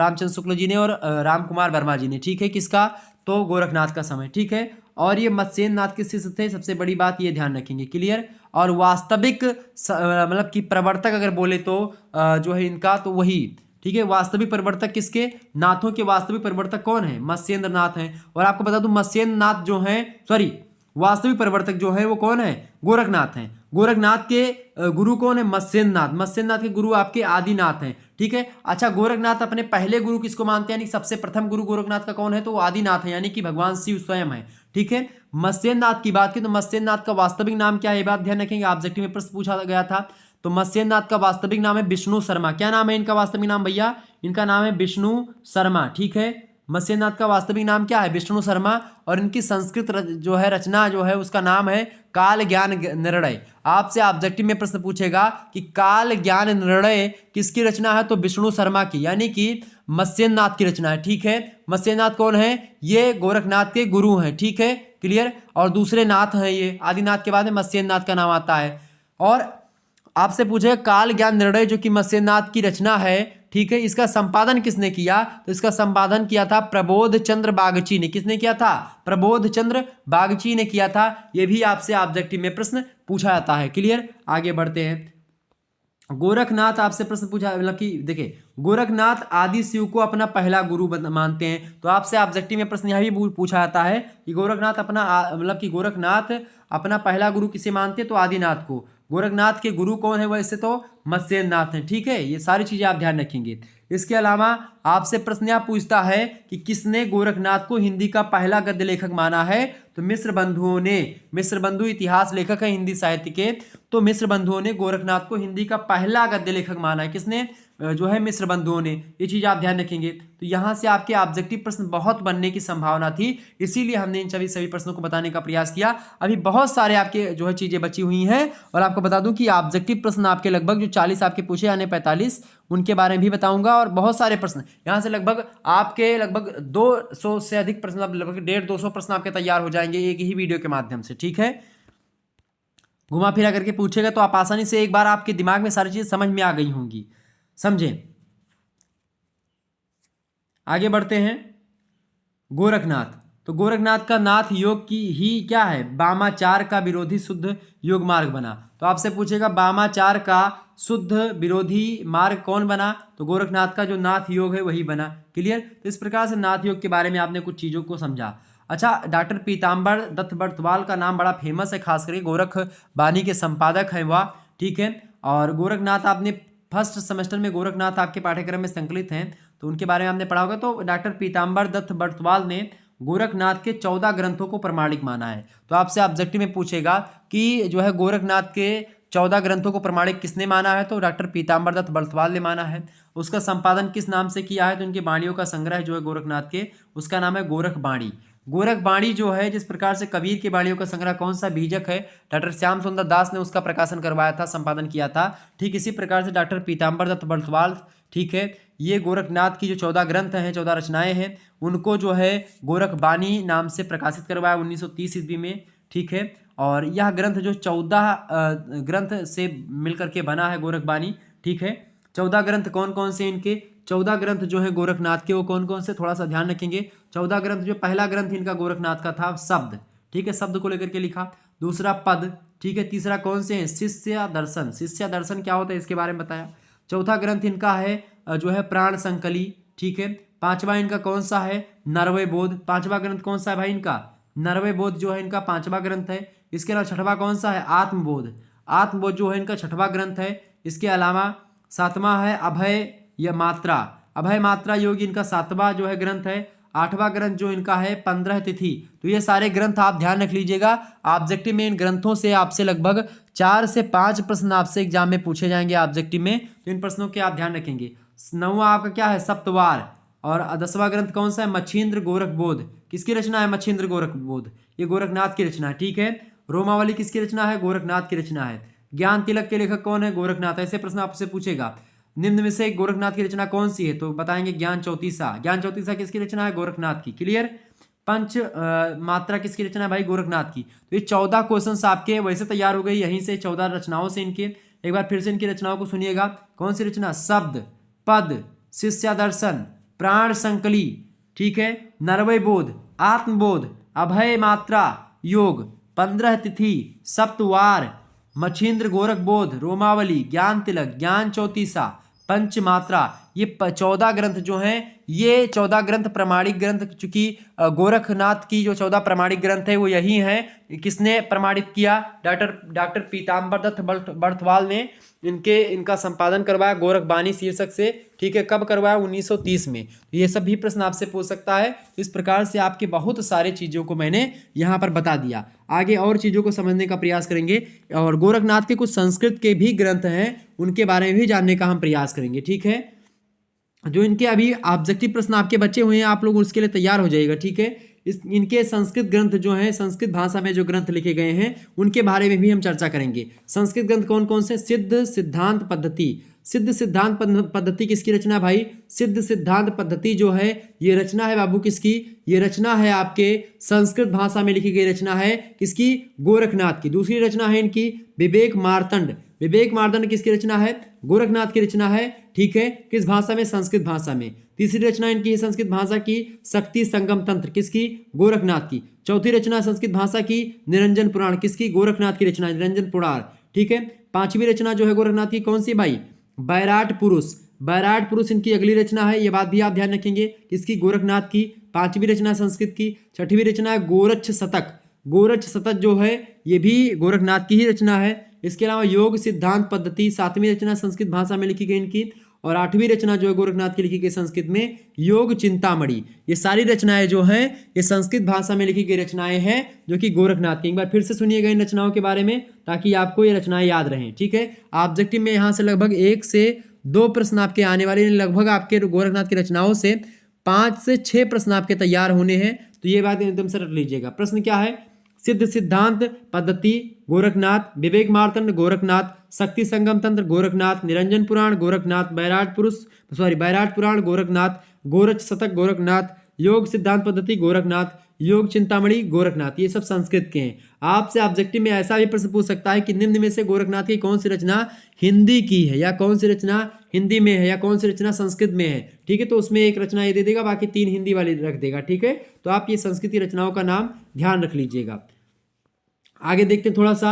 राम कुमार वर्मा जी ने। ठीक है, किसका, तो गोरखनाथ का समय। ठीक है, और ये मत्स्येंद्र नाथ के शिष्य थे, सबसे बड़ी बात ये ध्यान रखेंगे। क्लियर? और वास्तविक मतलब कि प्रवर्तक अगर बोले तो जो है इनका, तो वही। ठीक है, वास्तविक प्रवर्तक किसके, नाथों के वास्तविक प्रवर्तक कौन है, मत्स्येंद्र नाथ हैं। और आपको बता दूं मत्स्येंद्र नाथ जो है, सॉरी वास्तविक प्रवर्तक जो है वो कौन है, गोरखनाथ हैं। गोरखनाथ के गुरु कौन है? मत्स्येंद्रनाथ। मत्स्येंद्रनाथ के गुरु आपके आदिनाथ हैं, ठीक है। अच्छा, गोरखनाथ अपने पहले गुरु किसको मानते हैं, यानी सबसे प्रथम गुरु गोरखनाथ का कौन है? तो वो आदिनाथ है, यानी कि भगवान शिव स्वयं है, ठीक है। मत्स्येंद्रनाथ की बात की तो मत्स्येंद्रनाथ का वास्तविक नाम क्या है, ये बात ध्यान रखेंगे, ऑब्जेक्टिव में प्रश्न पूछा गया था। तो मत्स्येंद्रनाथ का वास्तविक नाम है विष्णु शर्मा। क्या नाम है इनका वास्तविक नाम भैया? इनका नाम है विष्णु शर्मा, ठीक है। मत्स्येंद्रनाथ का वास्तविक नाम क्या है? विष्णु शर्मा। और इनकी संस्कृत जो है रचना जो है उसका नाम है काल ज्ञान निर्णय। आपसे ऑब्जेक्टिव में प्रश्न पूछेगा कि काल ज्ञान निर्णय किसकी रचना है? तो विष्णु शर्मा की, यानी कि मत्स्येंद्रनाथ की रचना है, ठीक है। मत्स्येंद्रनाथ कौन है? ये गोरखनाथ के गुरु हैं, ठीक है, क्लियर। और दूसरे नाथ हैं ये, आदिनाथ के बाद में मत्स्येंद्रनाथ का नाम आता है। और आपसे पूछेगा काल ज्ञान निर्णय जो कि मत्स्येंद्रनाथ की रचना है, ठीक है, इसका संपादन किसने किया? तो इसका संपादन किया था प्रबोध चंद्र बागची ने। किसने किया था? प्रबोध चंद्र बागची ने किया था। यह भी आपसे ऑब्जेक्टिव में प्रश्न पूछा जाता है, क्लियर। आगे बढ़ते हैं। गोरखनाथ आपसे प्रश्न पूछा, मतलब कि देखिए, गोरखनाथ आदि शिव को अपना पहला गुरु मानते हैं। तो आपसे ऑब्जेक्टिव में प्रश्न यह भी पूछा जाता है कि गोरखनाथ अपना मतलब कि गोरखनाथ अपना पहला गुरु किसे मानते हैं? तो आदिनाथ को। गोरखनाथ के गुरु कौन है? वैसे तो मत्स्येंद्रनाथ हैं, ठीक है। ये सारी चीजें आप ध्यान रखेंगे। इसके अलावा आपसे प्रश्न यह पूछता है कि किसने गोरखनाथ को हिंदी का पहला गद्य लेखक माना है? तो मिश्र बंधुओं ने। मिश्र बंधु इतिहास लेखक है हिंदी साहित्य के, तो मिश्र बंधुओं ने गोरखनाथ को हिंदी का पहला गद्य लेखक माना है। किसने? जो है मिश्र बंधुओं ने। ये चीज आप ध्यान रखेंगे। तो यहां से आपके ऑब्जेक्टिव प्रश्न बहुत बनने की संभावना थी, इसीलिए हमने इन सभी प्रश्नों को बताने का प्रयास किया। अभी बहुत सारे आपके जो है चीजें बची हुई हैं, और आपको बता दूं कि ऑब्जेक्टिव प्रश्न आपके लगभग जो 40 आपके पूछे जाने 45 उनके बारे में भी बताऊंगा। और बहुत सारे प्रश्न यहाँ से लगभग आपके लगभग 200 से अधिक प्रश्न, लगभग 150-200 प्रश्न आपके तैयार हो जाएंगे एक ही वीडियो के माध्यम से, ठीक है। घुमा फिरा करके पूछेगा तो आप आसानी से, एक बार आपके दिमाग में सारी चीजें समझ में आ गई होंगी, समझे। आगे बढ़ते हैं। गोरखनाथ, तो गोरखनाथ का नाथ योग की ही क्या है? वामाचार का विरोधी शुद्ध योग मार्ग बना। तो आपसे पूछेगा वामाचार का शुद्ध विरोधी मार्ग कौन बना? तो गोरखनाथ का जो नाथ योग है वही बना, क्लियर। तो इस प्रकार से नाथ योग के बारे में आपने कुछ चीजों को समझा। अच्छा, डॉक्टर पीताम्बर दत्त बर्तवाल का नाम बड़ा फेमस है, खास करके गोरख बानी के संपादक हैं वह, ठीक है। और गोरखनाथ आपने फर्स्ट सेमेस्टर में गोरखनाथ आपके पाठ्यक्रम में संकलित हैं, तो उनके बारे में आपने पढ़ा होगा। तो डॉक्टर पीताम्बर दत्त बर्तवाल ने गोरखनाथ के 14 ग्रंथों को प्रमाणिक माना है। तो आपसे ऑब्जेक्टिव में पूछेगा कि जो है गोरखनाथ के 14 ग्रंथों को प्रमाणिक किसने माना है? तो डॉक्टर पीताम्बर दत्त बर्तवाल ने माना है। उसका संपादन किस नाम से किया है? तो उनके वाणियों का संग्रह जो है गोरखनाथ के, उसका नाम है गोरख बाणी। गोरख बाणी जो है, जिस प्रकार से कबीर के वाणियों का संग्रह कौन सा बीजक है, डॉक्टर श्याम सुंदर दास ने उसका प्रकाशन करवाया था, संपादन किया था। ठीक इसी प्रकार से डॉक्टर पीताम्बर दत्त बर्तवाल, ठीक है, ये गोरखनाथ की जो 14 ग्रंथ हैं, 14 रचनाएं हैं, उनको जो है गोरख बानी नाम से प्रकाशित करवाया 1930 ईस्वी में, ठीक है। और यह ग्रंथ जो 14 ग्रंथ से मिलकर के बना है गोरख बानी, ठीक है। 14 ग्रंथ कौन कौन से इनके? 14 ग्रंथ जो है गोरखनाथ के वो कौन कौन से, थोड़ा सा ध्यान रखेंगे। 14 ग्रंथ, जो पहला ग्रंथ इनका गोरखनाथ का था शब्द, ठीक है, शब्द को लेकर के लिखा। दूसरा पद, ठीक है। तीसरा कौन से हैं? शिष्य दर्शन। शिष्य दर्शन क्या होता है इसके बारे में बताया। चौथा ग्रंथ इनका है जो है प्राण संकली, ठीक है। पांचवा इनका कौन सा है? नरवय बोध। पांचवा ग्रंथ कौन सा है भाई इनका? नरवय बोध जो है इनका पांचवा ग्रंथ है। इसके अलावा छठवा कौन सा है? आत्मबोध। आत्मबोध जो है इनका छठवा ग्रंथ है। इसके अलावा सातवां है अभय या मात्रा। अभय मात्रा योग इनका सातवां जो है ग्रंथ है। आठवां ग्रंथ जो इनका है 15 तिथि। तो ये सारे ग्रंथ आप ध्यान रख लीजिएगा। ऑब्जेक्टिव में इन ग्रंथों से आपसे लगभग 4 से 5 प्रश्न आपसे एग्जाम में पूछे जाएंगे ऑब्जेक्टिव में, तो इन प्रश्नों के आप ध्यान रखेंगे। 9वां आपका क्या है? सप्तवार। और 10वां ग्रंथ कौन सा है? मच्छिंद्र गोरख बोध। किसकी रचना है? मच्छिंद्र गोरख बोध, ये गोरखनाथ की रचना है, ठीक है। रोमावली किसकी रचना है? गोरखनाथ की रचना है। ज्ञान तिलक के लेखक कौन है? गोरखनाथ। ऐसे प्रश्न आपसे पूछेगा। निम्न में से गोरखनाथ की रचना कौन सी है? तो बताएंगे ज्ञान चौतीसा। ज्ञान चौतीसा किसकी रचना है? गोरखनाथ की, क्लियर। पंच मात्रा किसकी रचना है भाई? गोरखनाथ की। तो ये 14 क्वेश्चन आपके वैसे तैयार हो गई यहीं से 14 रचनाओं से इनके। एक बार फिर से इनकी रचनाओं को सुनिएगा। कौन सी रचना? शब्द, पद, शिष्यादर्शन, प्राण संकली, ठीक है, नरवय बोध, आत्मबोध, अभय मात्रा योग, 15 तिथि, सप्तवार, मच्छिंद्र गोरख बोध, रोमावली, ज्ञान तिलक, ज्ञान चौतीसा, पंचमात्रा, ये 14 ग्रंथ जो हैं ये 14 ग्रंथ प्रमाणिक ग्रंथ, चूंकि गोरखनाथ की जो 14 प्रमाणिक ग्रंथ है वो यही हैं। किसने प्रमाणित किया? डॉक्टर पीताम्बर दत्त बर्थवाल ने इनका संपादन करवाया गोरखबानी शीर्षक से। ठीक है, कब करवाया? 1930 में। तो ये सब भी प्रश्न आपसे पूछ सकता है। इस प्रकार से आपके बहुत सारे चीज़ों को मैंने यहाँ पर बता दिया। आगे और चीज़ों को समझने का प्रयास करेंगे, और गोरखनाथ के कुछ संस्कृत के भी ग्रंथ हैं, उनके बारे में भी जानने का हम प्रयास करेंगे। ठीक है, जो इनके अभी ऑब्जेक्टिव प्रश्न आपके बचे हुए हैं, आप लोग उसके लिए तैयार हो जाइएगा। ठीक है, इनके संस्कृत ग्रंथ जो हैं, संस्कृत भाषा में जो ग्रंथ लिखे गए हैं, उनके बारे में भी हम चर्चा करेंगे। संस्कृत ग्रंथ कौन कौन से? सिद्ध सिद्धांत पद्धति। सिद्ध सिद्धांत पद्धति किसकी रचना भाई? सिद्ध सिद्धांत पद्धति जो है, ये रचना है बाबू किसकी? ये रचना है आपके संस्कृत भाषा में लिखी गई रचना है किसकी? गोरखनाथ की। दूसरी रचना है इनकी विवेक मार्तंड। विवेक मार्तंड किसकी रचना है? गोरखनाथ की रचना है। ठीक है, किस भाषा में? संस्कृत भाषा में। तीसरी रचना इनकी है संस्कृत भाषा की शक्ति संगम तंत्र, किसकी? गोरखनाथ की। चौथी रचना संस्कृत भाषा की निरंजन पुराण, किसकी? गोरखनाथ की रचना निरंजन पुराण। ठीक है, पांचवी रचना जो है गोरखनाथ की कौन सी भाई? बैराट पुरुष। बैराट पुरुष इनकी अगली रचना है, ये बात भी आप ध्यान रखेंगे, किसकी? गोरखनाथ की। पांचवी रचना संस्कृत की। छठवीं रचना है गोरक्ष शतक। गोरक्ष शतक जो है ये भी गोरखनाथ की ही रचना है। इसके अलावा योग सिद्धांत पद्धति सातवीं रचना संस्कृत भाषा में लिखी गई इनकी। और आठवीं रचना जो है गोरखनाथ की लिखी गई संस्कृत में योग चिंतामणि। ये सारी रचनाएं जो हैं ये संस्कृत भाषा में लिखी गई रचनाएं हैं जो कि गोरखनाथ की। एक बार फिर से सुनिएगा इन रचनाओं के बारे में ताकि आपको ये रचनाएं याद रहें। ठीक है, ऑब्जेक्टिव में यहाँ से लगभग 1 से 2 प्रश्न आपके आने वाले, लगभग आपके गोरखनाथ की रचनाओं से 5 से 6 प्रश्न आपके तैयार होने हैं। तो ये बात एकदम से रख लीजिएगा। प्रश्न क्या है? सिद्ध सिद्धांत पद्धति गोरखनाथ, विवेक मार्तंड गोरखनाथ, शक्ति संगम तंत्र गोरखनाथ, निरंजन पुराण गोरखनाथ, बैराट पुराण गोरखनाथ, गोरक्ष शतक गोरखनाथ, योग सिद्धांत पद्धति गोरखनाथ, योग चिंतामणि गोरखनाथ। ये सब संस्कृत के हैं। आपसे ऑब्जेक्टिव में ऐसा भी प्रश्न पूछ सकता है कि निम्न में से गोरखनाथ की कौन सी रचना हिंदी की है, या कौन सी रचना हिंदी में है, या कौन सी रचना संस्कृत में है। ठीक है, तो उसमें एक रचना ये दे देगा, बाकी 3 हिंदी वाली रख देगा। ठीक है, तो आप ये संस्कृत की रचनाओं का नाम ध्यान रख लीजिएगा। आगे देखते हैं थोड़ा सा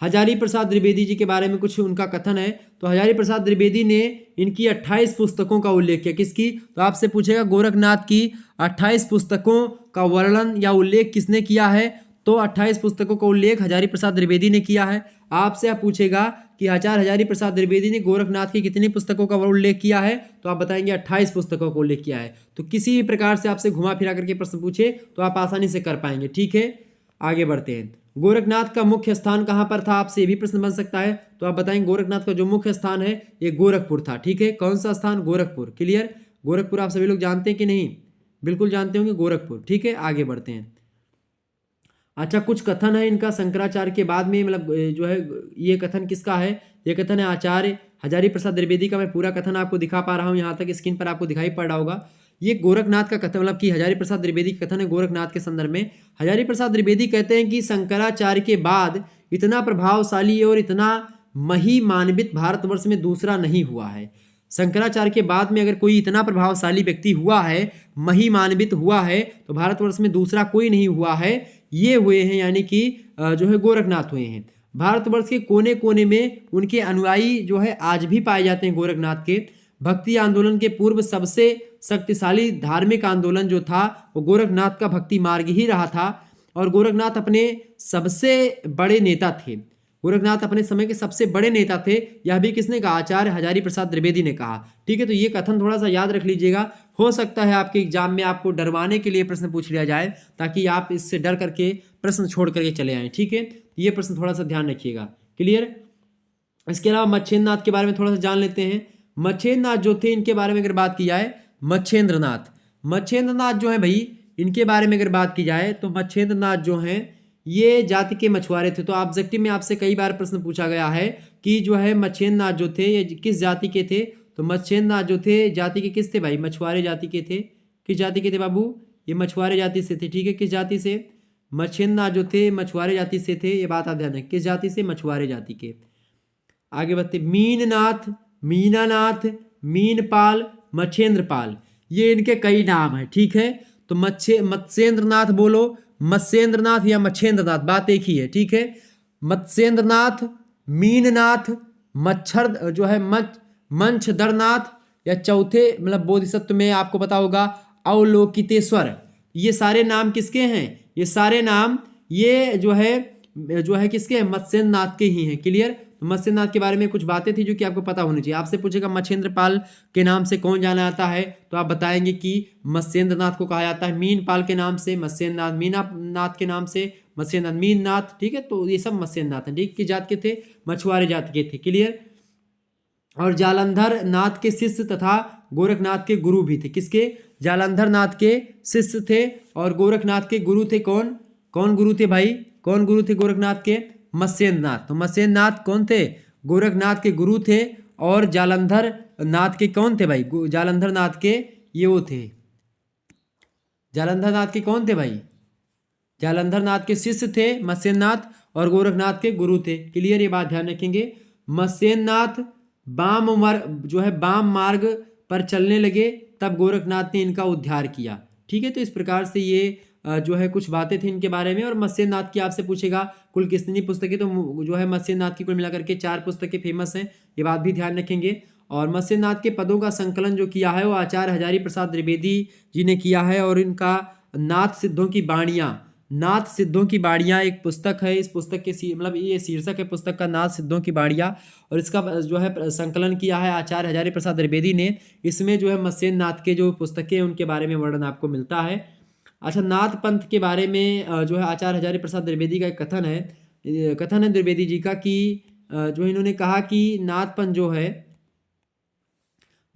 हजारी प्रसाद द्विवेदी जी के बारे में, कुछ उनका कथन है। तो हजारी प्रसाद द्विवेदी ने इनकी 28 पुस्तकों का उल्लेख किया। किसकी? तो आपसे पूछेगा गोरखनाथ की 28 पुस्तकों का वर्णन या उल्लेख किसने किया है? तो 28 पुस्तकों का उल्लेख हजारी प्रसाद द्विवेदी ने किया है। आपसे आप पूछेगा कि आचार्य हजारी प्रसाद द्विवेदी ने गोरखनाथ की कितनी पुस्तकों का उल्लेख किया है? तो आप बताएंगे 28 पुस्तकों का उल्लेख किया है। तो किसी भी प्रकार से आपसे घुमा फिरा करके प्रश्न पूछे तो आप आसानी से कर पाएंगे। ठीक है, आगे बढ़ते हैं। गोरखनाथ का मुख्य स्थान कहाँ पर था? आपसे ये भी प्रश्न बन सकता है। तो आप बताएंगे गोरखनाथ का जो मुख्य स्थान है ये गोरखपुर था। ठीक है, कौन सा स्थान? गोरखपुर। क्लियर? गोरखपुर आप सभी लोग जानते हैं कि नहीं? बिल्कुल जानते होंगे गोरखपुर। ठीक है, आगे बढ़ते हैं। अच्छा, कुछ कथन है इनका शंकराचार्य के बाद में, मतलब जो है ये कथन किसका है? ये कथन है आचार्य हजारी प्रसाद द्विवेदी का। मैं पूरा कथन आपको दिखा पा रहा हूँ, यहाँ तक स्क्रीन पर आपको दिखाई पड़ रहा होगा। ये गोरखनाथ का कथन, मतलब कि हजारी प्रसाद द्विवेदी का कथन है गोरखनाथ के संदर्भ में। हजारी प्रसाद द्विवेदी कहते हैं कि शंकराचार्य के बाद इतना प्रभावशाली और इतना महिमान्वित भारतवर्ष में दूसरा नहीं हुआ है। शंकराचार्य के बाद में अगर कोई इतना प्रभावशाली व्यक्ति हुआ है, महिमान्वित हुआ है, तो भारतवर्ष में दूसरा कोई नहीं हुआ है। ये हुए हैं, यानी कि जो है गोरखनाथ हुए हैं। भारतवर्ष के कोने कोने में उनके अनुयायी जो है आज भी पाए जाते हैं गोरखनाथ के। भक्ति आंदोलन के पूर्व सबसे शक्तिशाली धार्मिक आंदोलन जो था वो गोरखनाथ का भक्ति मार्ग ही रहा था। और गोरखनाथ अपने सबसे बड़े नेता थे। गोरखनाथ अपने समय के सबसे बड़े नेता थे। यह भी किसने कहा? आचार्य हजारी प्रसाद द्विवेदी ने कहा। ठीक है, तो ये कथन थोड़ा सा याद रख लीजिएगा। हो सकता है आपके एग्जाम में आपको डरवाने के लिए प्रश्न पूछ लिया जाए ताकि आप इससे डर करके प्रश्न छोड़ करके चले आएँ। ठीक है, ये प्रश्न थोड़ा सा ध्यान रखिएगा। क्लियर? इसके अलावा मच्छेंद्रनाथ के बारे में थोड़ा सा जान लेते हैं। मच्छेंद्रनाथ जो थे, इनके बारे में अगर बात की जाए, मच्छेंद्रनाथ जो है भाई, इनके बारे में अगर बात की जाए तो मच्छेंद्रनाथ जो हैं ये जाति के मछुआरे थे। तो ऑब्जेक्टिव में आपसे कई बार प्रश्न पूछा गया है कि जो है मच्छेंद्रनाथ जो थे ये किस जाति के थे? तो मच्छेंद्रनाथ जो थे जाति के किस थे भाई? मछुआरे जाति के थे। किस जाति के थे बाबू? ये मछुआरे जाति से थे। ठीक है, किस जाति से? मच्छेंद्रनाथ जो थे मछुआरे जाति से थे। ये बात आप ध्यान रखें, किस जाति से? मछुआरे जाति के। आगे बढ़ते, मीननाथ, मीनानाथ, मीनपाल, मच्छेंद्रपाल, ये इनके कई नाम हैं। ठीक है, तो मत्स्येंद्रनाथ बोलो, मत्स्येंद्रनाथ या मच्छेंद्रनाथ, बात एक ही है। ठीक है, मत्स्येंद्रनाथ, मीननाथ, मच्छर जो है मंचदरनाथ, या चौथे मतलब बोधिसत्व में आपको पता होगा अवलोकितेश्वर। ये सारे नाम किसके हैं? ये सारे नाम ये जो है किसके हैं? मत्स्येंद्र नाथ के ही हैं। क्लियर? मत्स्येंद्र नाथ के बारे में कुछ बातें थी जो कि आपको पता होनी चाहिए। आपसे पूछेगा मच्छेंद्र पाल के नाम से कौन जाना जाता है, तो आप बताएंगे कि मत्स्येंद्र नाथ को कहा जाता है। मीन पाल के नाम से मत्स्येंद्र नाथ, मीना नाथ के नाम से मत्स्येंद्र नाथ, मीन नाथ। ठीक है, तो ये सब मत्स्येंद्र नाथ हैं। ठीक, किस जात के थे? मछुआरे जात के थे। क्लियर? और जालंधर नाथ के शिष्य तथा गोरखनाथ के गुरु भी थे। किसके? जालंधर नाथ के शिष्य थे और गोरखनाथ के गुरु थे। कौन कौन गुरु थे भाई? कौन गुरु थे गोरखनाथ के? मत्स्येंद्र नाथ। तो मत्स्येंद्र नाथ कौन थे? गोरखनाथ के गुरु थे। और जालंधर नाथ के कौन थे भाई? जालंधर नाथ के ये वो थे। जालंधर नाथ के कौन थे भाई? जालंधर नाथ के शिष्य थे मत्स्येंद्र नाथ और गोरखनाथ के गुरु थे। क्लियर? ये बात ध्यान रखेंगे। मत्स्येंद्र नाथ बाम मार्ग पर चलने लगे, तब गोरखनाथ ने इनका उद्धार किया। ठीक है, तो इस प्रकार से ये जो है कुछ बातें थी इनके बारे में। और मत्स्येंद्र नाथ की आपसे पूछेगा कुल कितनी पुस्तकें, तो जो है मत्स्येंद्र नाथ की कुल मिलाकर के 4 पुस्तकें फेमस हैं। ये बात भी ध्यान रखेंगे। और मत्स्येंद्र नाथ के पदों का संकलन जो किया है वो आचार्य हजारी प्रसाद द्विवेदी जी ने किया है। और इनका नाथ सिद्धों की बाणियाँ, नाथ सिद्धों की बाणियाँ एक पुस्तक है। इस पुस्तक के मतलब ये शीर्षक है पुस्तक का, नाथ सिद्धों की बाणियाँ। और इसका जो है संकलन किया है आचार्य हजारी प्रसाद द्विवेदी ने। इसमें जो है मत्स्येंद्र नाथ के जो पुस्तकें हैं उनके बारे में वर्णन आपको मिलता है। अच्छा, नाथ पंथ के बारे में जो है आचार्य हजारी प्रसाद द्विवेदी का एक कथन है द्विवेदी जी का कि जो इन्होंने कहा कि नाथ पंथ जो है,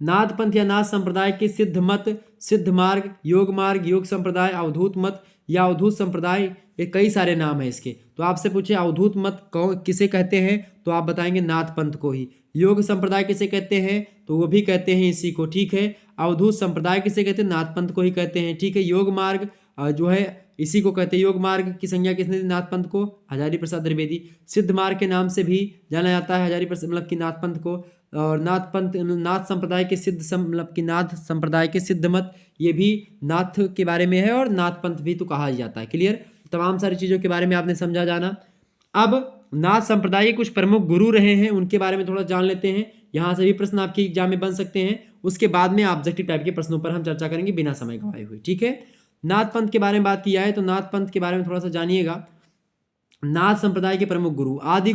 नाथ पंथ या नाथ संप्रदाय के सिद्ध मत, सिद्ध मार्ग, योग संप्रदाय, अवधूत मत या अवधूत संप्रदाय, ये कई सारे नाम है इसके। तो आपसे पूछे अवधूत मत किसे कहते हैं, तो आप बताएंगे नाथ पंथ को ही। योग संप्रदाय किसे कहते हैं, तो वो भी कहते हैं इसी को। ठीक है, अवधूत संप्रदाय किसे कहते हैं, नाथ पंथ को ही कहते हैं। ठीक है, योग मार्ग जो है इसी को कहते हैं। योग मार्ग की संज्ञा किसने दी? नाथ पंथ को, हजारी प्रसाद द्विवेदी। सिद्ध मार्ग के नाम से भी जाना जाता है हजारी प्रसाद मतलब कि नाथ पंथ को। और नाथ पंथ, नाथ संप्रदाय के सिद्ध मतलब कि नाथ संप्रदाय के सिद्ध मत, ये भी नाथ के बारे में है और नाथ पंथ भी तो कहा जाता है। क्लियर? तमाम सारी चीज़ों के बारे में आपने समझा जाना। अब नाथ संप्रदाय के कुछ प्रमुख गुरु रहे हैं, उनके बारे में थोड़ा जान लेते हैं। यहाँ से भी प्रश्न आपके एग्जाम में बन सकते हैं। उसके बाद में ऑब्जेक्टिव टाइप के प्रश्नों पर हम चर्चा करेंगे बिना समय गंवाए हुए। ठीक है, नाथ पंथ के बारे में बात किया है तो नाथ पंथ के बारे में थोड़ा सा जानिएगा। नाथ संप्रदाय के प्रमुख गुरु, आदि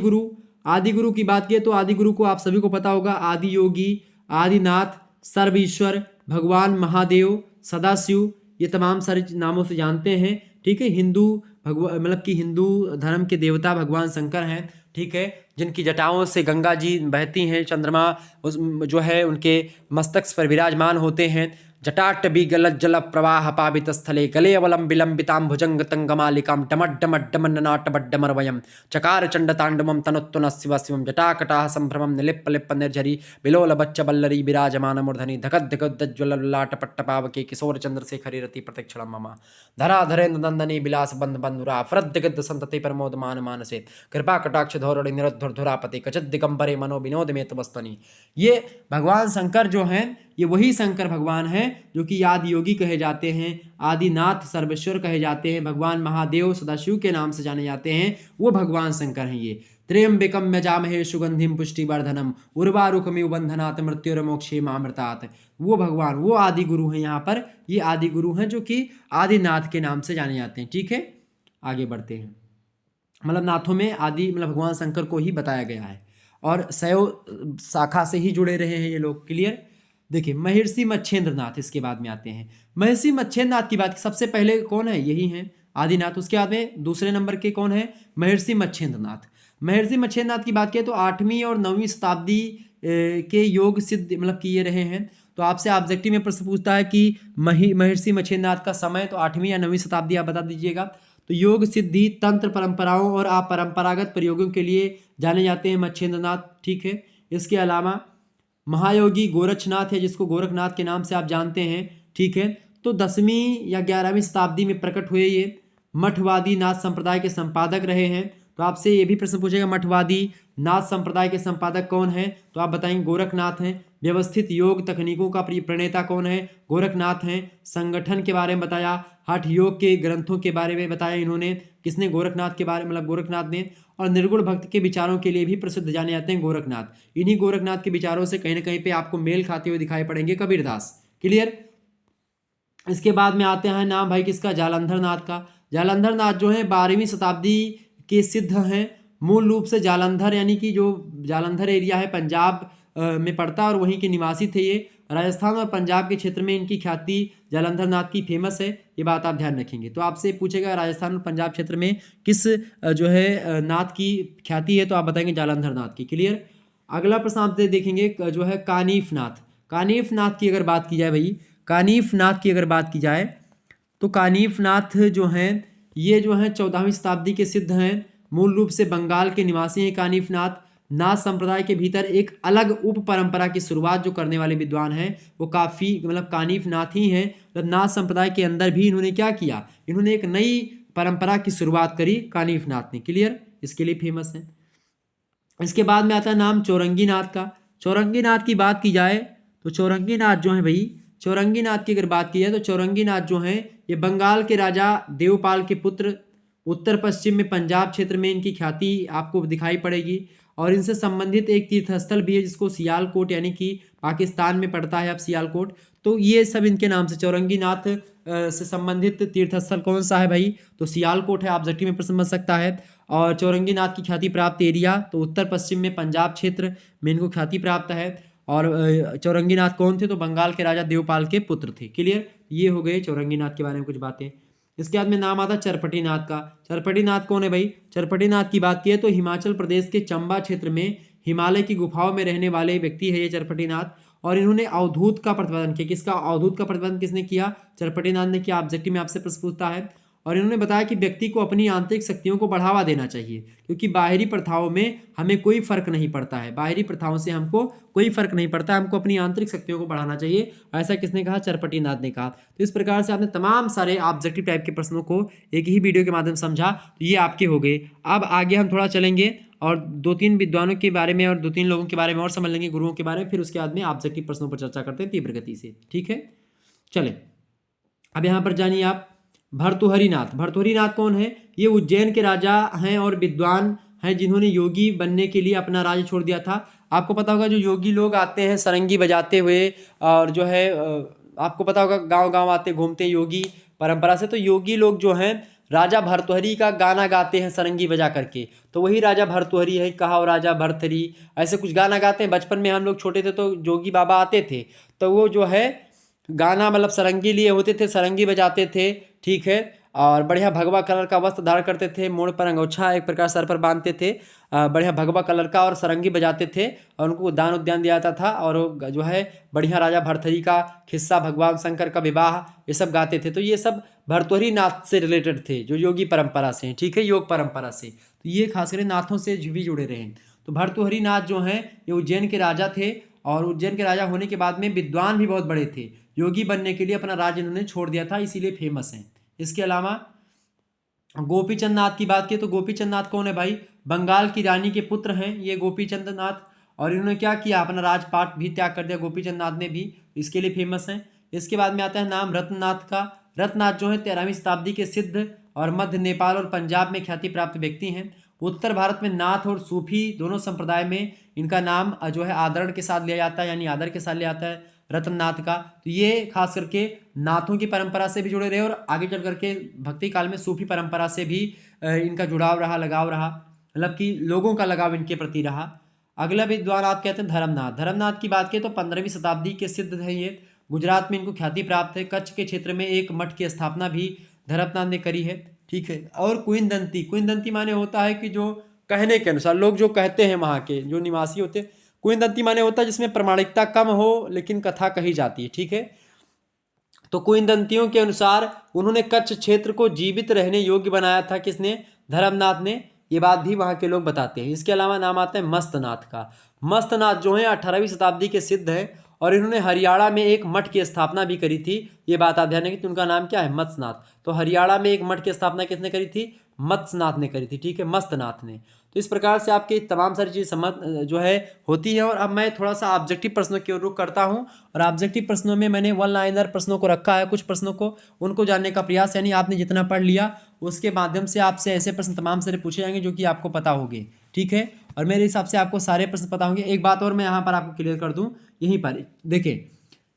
गुरु की बात की तो आदि गुरु को आप सभी को पता होगा, आदि योगी, आदिनाथ, सर्वईश्वर, भगवान महादेव, सदाशिव, ये तमाम सारे नामों से जानते हैं। ठीक है, हिंदू भगवान मतलब कि हिंदू धर्म के देवता भगवान शंकर हैं। ठीक है, जिनकी जटाओं से गंगा जी बहती हैं, चंद्रमा उस जो है उनके मस्तक पर विराजमान होते हैं। जटाटवी गलत जल प्रवाह पावित स्थले गले अवलम विलंबितां भुजंग तंगमालिकां डमड्डमड्डमन्ननाटबड्डमरवयं चकार चंड तांडवम तनुत्तुन शिव शिवम जटाकटाह संभ्रमं निलिप्प लिप्प निर्झरी बिलोल बच्च बल्लरी विराजमान मूर्धनि धगद धगद्ज्वललाट पट्टपावके किशोर चंद्रशेखरी रति प्रतिक्षण मम धरा धरेन्द्र नंदनी विलास बंध बंधुरा फरद्गद संतति प्रमोदमान मानसे कृपा कटाक्ष धौरणी निरुद्धुरापति कचित दिगंबरे मनो विनोद में तपस्तनी। ये भगवान शंकर जो हैं, ये वही शंकर भगवान हैं जो कि आदि योगी कहे जाते हैं, आदिनाथ सर्वेश्वर कहे जाते हैं, भगवान महादेव सदाशिव के नाम से जाने जाते हैं, वो भगवान शंकर हैं। ये त्र्यंबकम यजामहे सुगंधिम पुष्टिवर्धनम उर्वारुकमिव बंधनात् मृत्युर्मोक्षे मामृतात्, वो भगवान, वो आदि गुरु हैं। यहाँ पर ये आदि गुरु हैं जो कि आदिनाथ के नाम से जाने जाते हैं। ठीक है, आगे बढ़ते हैं। मतलब नाथों में आदि मतलब भगवान शंकर को ही बताया गया है और शैव शाखा से ही जुड़े रहे हैं ये लोग। क्लियर? देखिए, महर्षि मच्छेंद्र नाथ, इसके बाद में आते हैं। महर्षि मच्छेंद्र नाथ की बात सबसे पहले कौन है? यही हैं आदिनाथ। उसके बाद में दूसरे नंबर के कौन है? महर्षि मच्छेंद्र नाथ। महर्षि मच्छेंद्र नाथ की बात करें तो 8वीं और 9वीं शताब्दी के योग सिद्ध मतलब किए रहे हैं। तो आपसे ऑब्जेक्टिव में प्रश्न पूछता है कि महर्षि मच्छेंद्र नाथ का समय, तो 8वीं या 9वीं शताब्दी आप बता दीजिएगा। तो योग सिद्धि तंत्र परंपराओं और अपरंपरागत प्रयोगों के लिए जाने जाते हैं मच्छेंद्र नाथ। ठीक है, इसके अलावा महायोगी गोरक्षनाथ है, जिसको गोरखनाथ के नाम से आप जानते हैं। ठीक है, तो 10वीं या 11वीं शताब्दी में प्रकट हुए ये मठवादी नाथ संप्रदाय के संपादक रहे हैं। तो आपसे ये भी प्रश्न पूछेगा मठवादी नाथ संप्रदाय के संपादक कौन है, तो आप बताएंगे गोरखनाथ हैं। व्यवस्थित योग तकनीकों का प्रणेता कौन है? गोरखनाथ हैं। संगठन के बारे में बताया, हठ योग के ग्रंथों के बारे में बताया इन्होंने। किसने? गोरखनाथ के बारे मतलब गोरखनाथ ने। और निर्गुण भक्त के विचारों के लिए भी प्रसिद्ध जाने जाते हैं गोरखनाथ। इन्हीं गोरखनाथ के विचारों से कहीं ना कहीं पे आपको मेल खाते हुए दिखाई पड़ेंगे कबीरदास। क्लियर? इसके बाद में आते हैं नाम भाई किसका? जालंधर नाथ का। जालंधर नाथ जो है 12वीं शताब्दी के सिद्ध हैं। मूल रूप से जालंधर यानी कि जो जालंधर एरिया है पंजाब में पड़ता है और वहीं के निवासी थे ये। राजस्थान और पंजाब के क्षेत्र में इनकी ख्याति जालंधर नाथ की फेमस है। ये बात आप ध्यान रखेंगे। तो आपसे पूछेगा राजस्थान और पंजाब क्षेत्र में किस जो है नाथ की ख्याति है, तो आप बताएंगे जालंधर नाथ की। क्लियर? अगला प्रश्न आप देखेंगे जो है कानिफ नाथ। कानिफ नाथ की अगर बात की जाए भाई, कानिफ नाथ की अगर बात की जाए तो कानिफ नाथ जो हैं ये जो हैं 14वीं शताब्दी के सिद्ध हैं। मूल रूप से बंगाल के निवासी हैं कानिफ नाथ। नाथ संप्रदाय के भीतर एक अलग उप परंपरा की शुरुआत जो करने वाले विद्वान हैं वो काफ़ी मतलब कानिफ नाथ ही हैं। तो नाथ संप्रदाय के अंदर भी इन्होंने क्या किया? इन्होंने एक नई परंपरा की शुरुआत करी कानिफ नाथ ने। क्लियर? इसके लिए फेमस है। इसके बाद में आता है नाम चौरंगी नाथ का। चौरंगी नाथ की बात की जाए तो चौरंगी नाथ जो है भाई, चौरंगी नाथ की अगर बात की जाए तो चौरंगी नाथ जो हैं ये बंगाल के राजा देवपाल के पुत्र। उत्तर पश्चिम में पंजाब क्षेत्र में इनकी ख्याति आपको दिखाई पड़ेगी। और इनसे संबंधित एक तीर्थस्थल भी है जिसको सियालकोट यानी कि पाकिस्तान में पड़ता है अब सियालकोट। तो ये सब इनके नाम से चौरंगी नाथ से संबंधित तीर्थस्थल कौन सा है भाई? तो सियालकोट है। आप जटी में प्रश्न बन सकता है। और चौरंगी नाथ की ख्याति प्राप्त एरिया तो उत्तर पश्चिम में पंजाब क्षेत्र में इनको ख्याति प्राप्त है। और चौरंगी नाथ कौन थे? तो बंगाल के राजा देवपाल के पुत्र थे। क्लियर? ये हो गए चौरंगी नाथ के बारे में कुछ बातें। इसके बाद में नाम आता है चरपटी नाथ का। चरपटी नाथ कौन है भाई? चरपटी नाथ की बात की है तो हिमाचल प्रदेश के चंबा क्षेत्र में हिमालय की गुफाओं में रहने वाले व्यक्ति है ये चरपटी नाथ। और इन्होंने अवधूत का प्रतिपादन किया। किसका? अवधूत का प्रतिपादन किसने किया? चरपटी नाथ ने किया। ऑब्जेक्टिव में आपसे प्रश्न पूछता है। और इन्होंने बताया कि व्यक्ति को अपनी आंतरिक शक्तियों को बढ़ावा देना चाहिए क्योंकि बाहरी प्रथाओं में हमें कोई फर्क नहीं पड़ता है। बाहरी प्रथाओं से हमको कोई फर्क नहीं पड़ता, हमको अपनी आंतरिक शक्तियों को बढ़ाना चाहिए। ऐसा किसने कहा? चरपटी नाथ ने कहा। तो इस प्रकार से आपने तमाम सारे ऑब्जेक्टिव टाइप के प्रश्नों को एक ही वीडियो के माध्यम से समझा। तो ये आपके हो गए। अब आगे हम थोड़ा चलेंगे और 2-3 विद्वानों के बारे में और 2-3 लोगों के बारे में और समझ लेंगे, गुरुओं के बारे में। फिर उसके बाद में ऑब्जेक्टिव प्रश्नों पर चर्चा करते हैं तीव्र गति से। ठीक है, चले अब यहाँ पर जानिए आप भर्तृहरि नाथ। भर्तृहरि नाथ कौन है? ये उज्जैन के राजा हैं और विद्वान हैं जिन्होंने योगी बनने के लिए अपना राज्य छोड़ दिया था। आपको पता होगा जो योगी लोग आते हैं सरंगी बजाते हुए और जो है आपको पता होगा गांव गांव आते घूमते हैं योगी परंपरा से। तो योगी लोग जो हैं राजा भर्तृहरि का गाना गाते हैं सरंगी बजा करके। तो वही राजा भर्तृहरि है। कहा राजा भर्तृहरि ऐसे कुछ गाना गाते हैं। बचपन में हम लोग छोटे थे तो जोगी बाबा आते थे तो वो जो है गाना मतलब सरंगी लिए होते थे, सरंगी बजाते थे। ठीक है, और बढ़िया भगवा कलर का वस्त्र धारण करते थे, मोड़ पर अंगोछा एक प्रकार सर पर बांधते थे, बढ़िया भगवा कलर का, और सरंगी बजाते थे और उनको दान उद्यान दिया जाता था। और जो है बढ़िया राजा भर्तृहरि का खिस्सा, भगवान शंकर का विवाह, ये सब गाते थे। तो ये सब भर्तृहरि नाथ से रिलेटेड थे जो योगी परंपरा से, ठीक है, योग परंपरा से। तो ये खासकर नाथों से भी जुड़े रहे। तो भर्तृहरि नाथ जो हैं ये उज्जैन के राजा थे और उज्जैन के राजा होने के बाद में विद्वान भी बहुत बड़े थे। योगी बनने के लिए अपना राज्य इन्होंने छोड़ दिया था, इसीलिए फेमस हैं। इसके अलावा गोपीचंद नाथ की बात की तो गोपीचंद नाथ कौन है भाई? बंगाल की रानी के पुत्र हैं ये गोपीचंद नाथ। और इन्होंने क्या किया? अपना राजपाट भी त्याग कर दिया गोपीचंद नाथ ने भी, इसके लिए फेमस हैं। इसके बाद में आता है नाम रत्ननाथ का। रत्ननाथ जो है 13वीं शताब्दी के सिद्ध और मध्य नेपाल और पंजाब में ख्याति प्राप्त व्यक्ति हैं। उत्तर भारत में नाथ और सूफी दोनों संप्रदाय में इनका नाम जो है आदरण के साथ लिया जाता है, यानी आदर के साथ लिया जाता है रत्ननाथ का। तो ये खास करके नाथों की परंपरा से भी जुड़े रहे और आगे चल करके भक्ति काल में सूफी परंपरा से भी इनका जुड़ाव रहा, लगाव रहा, मतलब कि लोगों का लगाव इनके प्रति रहा। अगला विद्वान आप कहते हैं धर्मनाथ। धर्मनाथ की बात की तो 15वीं शताब्दी के सिद्ध हैं ये। गुजरात में इनको ख्याति प्राप्त है। कच्छ के क्षेत्र में एक मठ की स्थापना भी धर्मनाथ ने करी है। ठीक है, और कुइनदंती, कुइनदंती माने होता है कि जो कहने के अनुसार लोग जो कहते हैं वहाँ के जो निवासी होते हैं, कुइनदंती माने होता है जिसमें प्रमाणिकता कम हो लेकिन कथा कही जाती है। ठीक है, तो कुइनदंतियों के अनुसार उन्होंने कच्छ क्षेत्र को जीवित रहने योग्य बनाया था। किसने? धर्मनाथ ने। ये बात भी वहाँ के लोग बताते हैं। इसके अलावा नाम आता है मस्तनाथ का। मस्तनाथ जो है 18वीं शताब्दी के सिद्ध हैं और इन्होंने हरियाणा में एक मठ की स्थापना भी करी थी। ये बात आप ध्यान रखें कि उनका नाम क्या है? मत्स्यनाथ। तो हरियाणा में एक मठ की स्थापना किसने करी थी? मत्स्यनाथ ने करी थी, ठीक है, मत्स्यनाथ ने। तो इस प्रकार से आपके तमाम सारी चीज़ समझ जो है होती है। और अब मैं थोड़ा सा ऑब्जेक्टिव प्रश्नों की ओर रुख करता हूं, और ऑब्जेक्टिव प्रश्नों में मैंने वन लाइनर प्रश्नों को रखा है, कुछ प्रश्नों को उनको जानने का प्रयास, यानी आपने जितना पढ़ लिया उसके माध्यम से आपसे ऐसे प्रश्न तमाम सारे पूछे जाएंगे जो कि आपको पता होंगे, ठीक है। और मेरे हिसाब से आपको सारे प्रश्न पता होंगे। एक बात और मैं यहाँ पर आपको क्लियर कर दूँ, यहीं पर देखिए,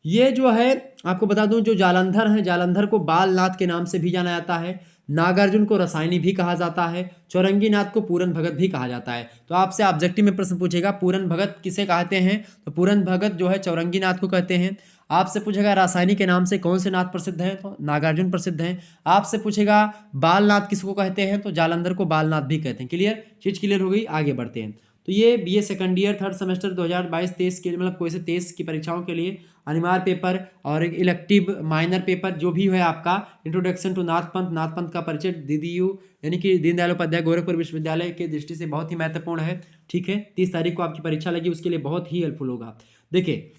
ये जो है आपको बता दूं, जो जालंधर है, जालंधर को बालनाथ के नाम से भी जाना जाता है, नागार्जुन को रसायनी भी कहा जाता है, चौरंगीनाथ को पूरन भगत भी कहा जाता है। तो आपसे ऑब्जेक्टिव में प्रश्न पूछेगा पूरन भगत किसे कहते हैं, तो पूरन भगत जो है चौरंगीनाथ को कहते हैं। आपसे पूछेगा रासायनी के नाम से कौन से नाथ प्रसिद्ध हैं, तो नागार्जुन प्रसिद्ध हैं। आपसे पूछेगा बालनाथ किसको कहते हैं, तो जालंधर को बालनाथ भी कहते हैं। क्लियर, चीज क्लियर हो गई, आगे बढ़ते हैं। तो ये BA second year third semester 2022-23 के मतलब कोई से 23 की परीक्षाओं के लिए अनिवार्य पेपर और एक इलेक्टिव माइनर पेपर जो भी है आपका इंट्रोडक्शन टू नाथ पंथ का परिचय DDU यानी कि दीनदयाल उपाध्याय गोरखपुर विश्वविद्यालय के दृष्टि से बहुत ही महत्वपूर्ण है, ठीक है। 30 तारीख को आपकी परीक्षा लगी, उसके लिए बहुत ही हेल्पफुल होगा। देखिए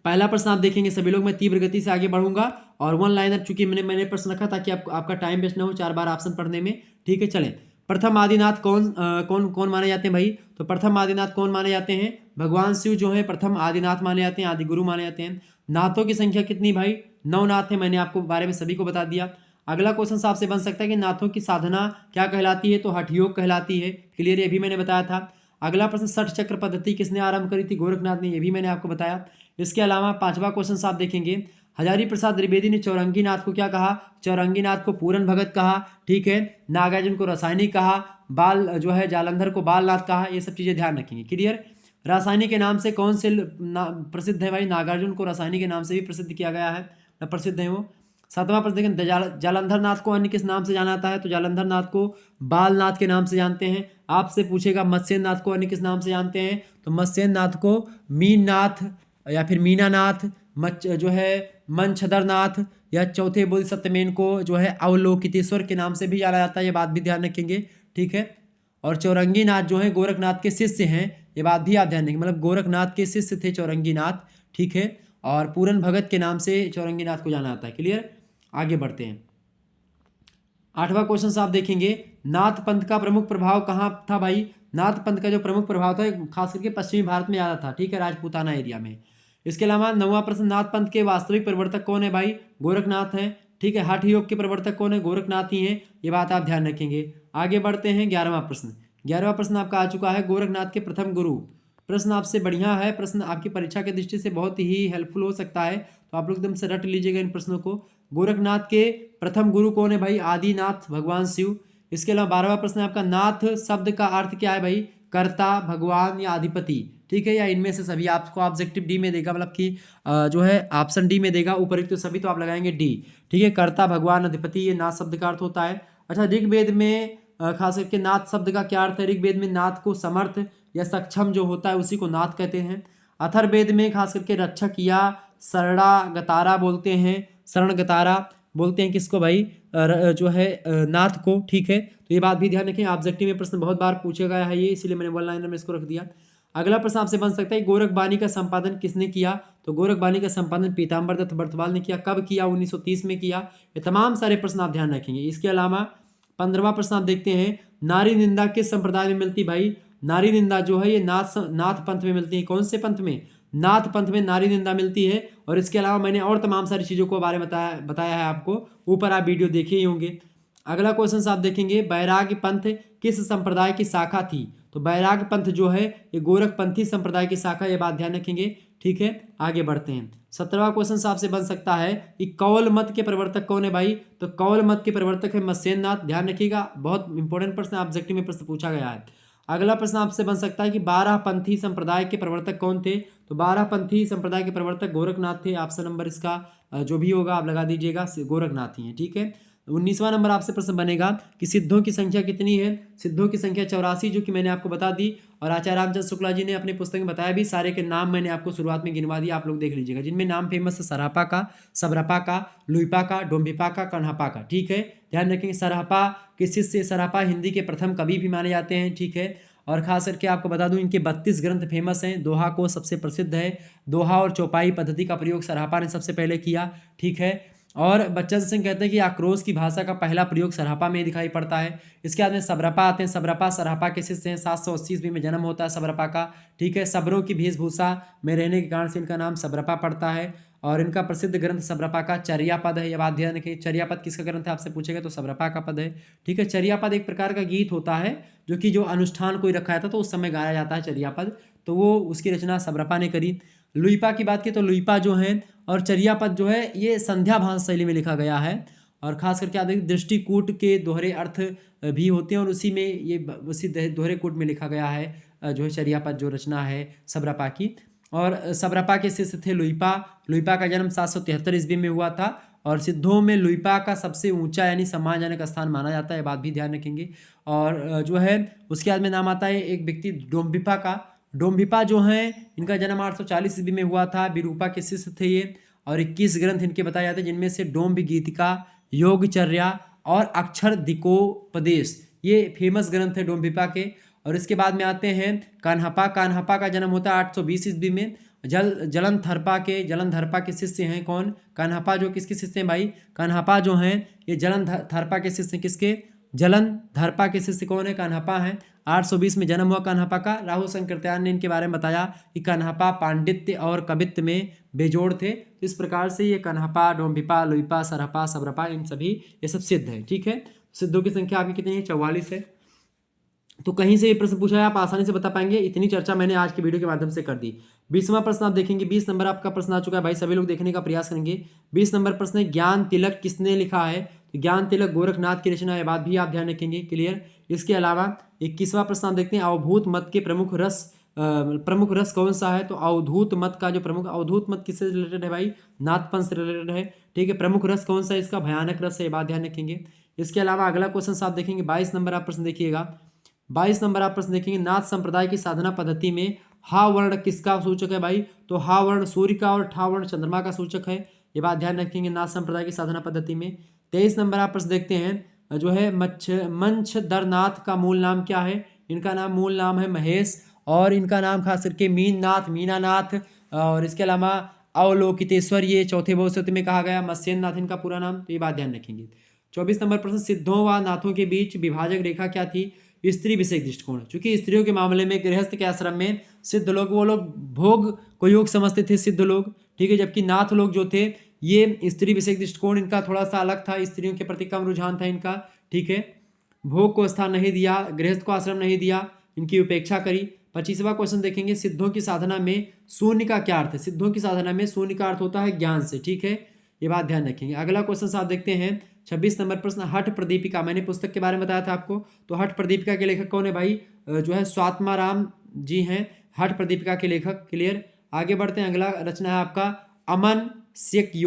पहला प्रश्न आप देखेंगे, सभी लोग मैं तीव्र गति से आगे बढ़ूंगा और वन लाइनर चूंकि मैंने प्रश्न रखा ताकि आपका टाइम वेस्ट ना हो 4 बार ऑप्शन पढ़ने में, ठीक है। चलें, प्रथम आदिनाथ कौन माने जाते हैं भाई, तो प्रथम आदिनाथ कौन माने जाते हैं, भगवान शिव जो है प्रथम आदिनाथ माने जाते हैं, आदि गुरु माने जाते हैं। नाथों की संख्या कितनी भाई, 9 नाथ है, मैंने आपको बारे में सभी को बता दिया। अगला क्वेश्चन आपसे बन सकता है कि नाथों की साधना क्या कहलाती है, तो हठ योग कहलाती है। क्लियर, ये भी मैंने बताया था। अगला प्रश्न, षठ चक्र पद्धति किसने आरंभ करी थी, गोरखनाथ ने, ये भी मैंने आपको बताया। इसके अलावा पांचवा क्वेश्चन आप देखेंगे, हजारी प्रसाद द्विवेदी ने चौरंगीनाथ को क्या कहा, चौरंगीनाथ को पूरन भगत कहा, ठीक है। नागार्जुन को रासायनिक कहा, बाल जो है जालंधर को बालनाथ कहा, ये सब चीजें ध्यान रखेंगे। क्लियर, रासायनिक के नाम से कौन से प्रसिद्ध है भाई, नागार्जुन को रासायनिक के नाम से भी प्रसिद्ध किया गया है, प्रसिद्ध है वो। सातवां प्रश्न देखें, जालंधर नाथ को अन्य किस नाम से जाना जाता है, तो जालंधर नाथ को बालनाथ के नाम से जानते हैं। आपसे पूछेगा मत्स्येंद्र नाथ को अन्य किस नाम से जानते हैं, तो मत्स्येंद्र नाथ को मीननाथ या फिर मीनानाथ, जो है मंछदरनाथ, या चौथे बोधिसत्वमेन को जो है अवलोकितेश्वर के नाम से भी जाना जाता है, ये बात भी ध्यान रखेंगे, ठीक है। और चौरंगीनाथ जो है गोरखनाथ के शिष्य हैं, ये बात भी आप ध्यान रखेंगे, मतलब गोरखनाथ के शिष्य थे चौरंगीनाथ, ठीक है। और पूरन भगत के नाम से चौरंगीनाथ को जाना जाता है। क्लियर, आगे बढ़ते हैं। आठवां क्वेश्चन आप देखेंगे, नाथ पंथ का प्रमुख प्रभाव कहाँ था भाई, नाथ पंथ का जो प्रमुख प्रभाव था खास करके पश्चिमी भारत में ज़्यादा था, ठीक है, राजपूताना एरिया में। इसके अलावा नौवां प्रश्न, नाथ पंथ के वास्तविक प्रवर्तक कौन है भाई, गोरखनाथ है, ठीक है। हठ योग के प्रवर्तक कौन है, गोरखनाथ ही है, ये बात आप ध्यान रखेंगे। आगे बढ़ते हैं 11वां प्रश्न। 11वां प्रश्न आपका आ चुका है, गोरखनाथ के प्रथम गुरु। प्रश्न आपसे बढ़िया है, प्रश्न आपकी परीक्षा की दृष्टि से बहुत ही हेल्पफुल हो सकता है, तो आप लोग एकदम से रट लीजिएगा इन प्रश्नों को। गोरखनाथ के प्रथम गुरु कौन है भाई, आदिनाथ भगवान शिव। इसके अलावा 12वां प्रश्न आपका, नाथ शब्द का अर्थ क्या है भाई, कर्ता, भगवान या अधिपति, ठीक है, या इनमें से सभी। आपको ऑब्जेक्टिव डी में देगा, मतलब कि जो है ऑप्शन डी में देगा, उपरोक्त तो सभी, तो आप लगाएंगे डी, ठीक है। कर्ता, भगवान, अधिपति, ये नाथ शब्द का अर्थ होता है। अच्छा, ऋग्वेद में खास करके नाथ शब्द का क्या अर्थ है, ऋग्वेद में नाथ को समर्थ या सक्षम जो होता है उसी को नाथ कहते हैं। अथर्ववेद में खास करके रक्षक या शरणागतारा बोलते हैं, शरणगतारा बोलते हैं किसको भाई, जो है नाथ को, ठीक है। तो ये बात भी ध्यान रखें, ऑब्जेक्टिव में प्रश्न बहुत बार पूछा गया है ये, इसीलिए मैंने वन लाइनर में इसको रख दिया। अगला प्रश्न आपसे बन सकता है, गोरखबानी का संपादन किसने किया, तो गोरखबानी का संपादन पीताम्बर दत्त बर्तवाल ने किया। कब किया, 1930 में किया। ये तमाम सारे प्रश्न आप ध्यान रखेंगे। इसके अलावा 15वां प्रश्न आप देखते हैं, नारी निंदा किस संप्रदाय में मिलती भाई, नारी निंदा जो है ये नाथ पंथ में मिलती है। कौन से पंथ में, नाथ पंथ में नारी निंदा मिलती है। और इसके अलावा मैंने और तमाम सारी चीज़ों को बारे में बताया है आपको, ऊपर आप वीडियो देखे ही होंगे। अगला क्वेश्चन आप देखेंगे, बैराग पंथ किस संप्रदाय की शाखा थी, तो बैराग पंथ जो है ये गोरखपंथी संप्रदाय की शाखा, ये बात ध्यान रखेंगे, ठीक है। आगे बढ़ते हैं। 17वां क्वेश्चन आपसे बन सकता है कि कौल मत के प्रवर्तक कौन है भाई, तो कौल मत के प्रवर्तक है मत्स्येंद्र नाथ, ध्यान रखिएगा, बहुत इंपॉर्टेंट प्रश्न ऑब्जेक्टिव में प्रश्न पूछा गया है। अगला प्रश्न आपसे बन सकता है कि 12 पंथी संप्रदाय के प्रवर्तक कौन थे, तो 12 पंथी संप्रदाय के प्रवर्तक गोरखनाथ थे। ऑप्शन नंबर इसका जो भी होगा आप लगा दीजिएगा, गोरखनाथ ही है, ठीक है। 19वां नंबर आपसे प्रश्न बनेगा कि सिद्धों की संख्या कितनी है, सिद्धों की संख्या 84, जो कि मैंने आपको बता दी। और आचार्य रामचंद्र शुक्ला जी ने अपनी पुस्तक में बताया भी, सारे के नाम मैंने आपको शुरुआत में गिनवा दिया, आप लोग देख लीजिएगा, जिनमें नाम फेमस है सरापा का, सबरपा का, लुइपा का, डोम्भिपा का, कन्हापा का, ठीक है। ध्यान रखेंगे, सरहपा के शिष्य सरापा हिंदी के प्रथम कवि भी माने जाते हैं, ठीक है। और खास करके आपको बता दूं, इनके 32 ग्रंथ फेमस हैं। दोहा को सबसे प्रसिद्ध है, दोहा और चौपाई पद्धति का प्रयोग सरहपा ने सबसे पहले किया, ठीक है। और बच्चन सिंह कहते हैं कि आक्रोश की भाषा का पहला प्रयोग सरापा में दिखाई पड़ता है। इसके बाद में सबरपा आते हैं। सबरपा सरापा के शिष्य हैं। 780 ईस्वी में जन्म होता है सबरपा का। ठीक है, सबरों की वेशभूषा में रहने के कारण से इनका नाम सबरपा पड़ता है। और इनका प्रसिद्ध ग्रंथ सबरपा का चर्यापद है। ये बात ध्यान रखिए, चर्यापद किसका ग्रंथ है आपसे पूछेगा तो सबरपा का पद है। ठीक है, चर्यापद एक प्रकार का गीत होता है जो अनुष्ठान कोई रखा था तो उस समय गाया जाता है चर्यापद, तो वो उसकी रचना सबरपा ने करी। लुइपा की बात की तो लुइपा जो है और चर्यापद जो है ये संध्या भाष शैली में लिखा गया है। और खास करके आप देखिए दृष्टिकूट के दोहरे अर्थ भी होते हैं और उसी दोहरे कूट में लिखा गया है जो है चर्यापद जो रचना है सबरपा की। और सबरपा के शिष्य थे लुइपा। लुइपा का जन्म 773 ईस्वी में हुआ था और सिद्धों में लुइपा का सबसे ऊंचा यानी सम्मानजनक स्थान माना जाता है, बात भी ध्यान रखेंगे। और जो है उसके बाद में नाम आता है एक व्यक्ति डोम्बिपा का। डोम्बिपा जो हैं इनका जन्म 840 ईस्वी में हुआ था। विरूपा के शिष्य थे ये और 21 ग्रंथ इनके बताए जाते हैं जिनमें से डोम्ब गीतिका, योगचर्या और अक्षर दिकोपदेश ये फेमस ग्रंथ है डोम्बिपा के। और इसके बाद में आते हैं कान्हपा। कान्हपा का जन्म होता है 820 ईस्वी में। जलंधरपा के शिष्य हैं कौन? कान्हपा। जो किसके शिष्य हैं भाई? कान्हपा जो हैं ये जलंधरपा के शिष्य। किसके? जलंधरपा के शिष्य कौन है? कान्हपा हैं। 820 में जन्म हुआ कान्हपा का। राहु शंकराचार्य ने इनके बारे में बताया कि कान्हपा पांडित्य और कवित्व में बेजोड़ थे। तो इस प्रकार से ये कान्हपा, डोम्बिपा, लुइपा, सरहपा, सबरपा इन सभी ये सब सिद्ध है। ठीक है, सिद्धों की संख्या आपकी कितनी है? 44 है। तो कहीं से ये प्रश्न पूछा है आप आसानी से बता पाएंगे, इतनी चर्चा मैंने आज की वीडियो के माध्यम से कर दी। 20वां प्रश्न आप देखेंगे, 20 नंबर आपका प्रश्न आ चुका है भाई, सभी लोग देखने का प्रयास करेंगे। 20 नंबर प्रश्न है ज्ञान तिलक किसने लिखा है? तो ज्ञान तिलक गोरखनाथ की रचना है, बात भी आप ध्यान रखेंगे। क्लियर। इसके अलावा 21वां प्रश्न आप देखते हैं, अवधूत मत के प्रमुख रस कौन सा है? तो अवधूत मत का जो प्रमुख, अवधूत मत किससे रिलेटेड है भाई? नाथपंथ से रिलेटेड है। ठीक है, प्रमुख रस कौन सा है इसका? भयानक रस है, बात ध्यान रखेंगे। इसके अलावा अगला क्वेश्चन आप देखेंगे 22 नंबर आप प्रश्न देखिएगा। 22 नंबर आप प्रश्न देखेंगे, नाथ संप्रदाय की साधना पद्धति में हा वर्ण किसका सूचक है भाई? तो हा वर्ण सूर्य का और ठा वर्ण चंद्रमा का सूचक है, ये बात ध्यान रखेंगे नाथ संप्रदाय की साधना पद्धति में। 23 नंबर आप प्रश्न देखते हैं जो है मंछदरनाथ का मूल नाम क्या है? इनका नाम मूल नाम है महेश और इनका नाम खास करके मीनानाथ और इसके अलावा अवलोकितेश्वर ये चौथे बहुश्रुति में कहा गया। मत्स्येंद्र नाथ इनका पूरा नाम, तो ये बात ध्यान रखेंगे। 24 नंबर प्रश्न, सिद्धों व नाथों के बीच विभाजक रेखा क्या थी? स्त्री विषयक दृष्टिकोण। क्योंकि स्त्रियों के मामले में गृहस्थ के आश्रम में सिद्ध लोग वो लोग भोग को योग समझते थे सिद्ध लोग। ठीक है, जबकि नाथ लोग जो थे ये स्त्री विषयक दृष्टिकोण इनका थोड़ा सा अलग था, स्त्रियों के प्रति कम रुझान था इनका। ठीक है, भोग को स्थान नहीं दिया, गृहस्थ को आश्रम नहीं दिया, इनकी उपेक्षा करी। 25वां क्वेश्चन देखेंगे, सिद्धों की साधना में शून्य का क्या अर्थ है? सिद्धों की साधना में शून्य का अर्थ होता है ज्ञान से। ठीक है, ये बात ध्यान रखेंगे। अगला क्वेश्चन आप देखते हैं 26 नंबर प्रश्न, हठ प्रदीपिका। मैंने पुस्तक के बारे में बताया था आपको, तो हठ प्रदीपिका के लेखक कौन है भाई? जो है स्वात्माराम जी हैं हठ प्रदीपिका के लेखक। क्लियर। आगे बढ़ते हैं, अगला रचना है आपका अमन शेक योग।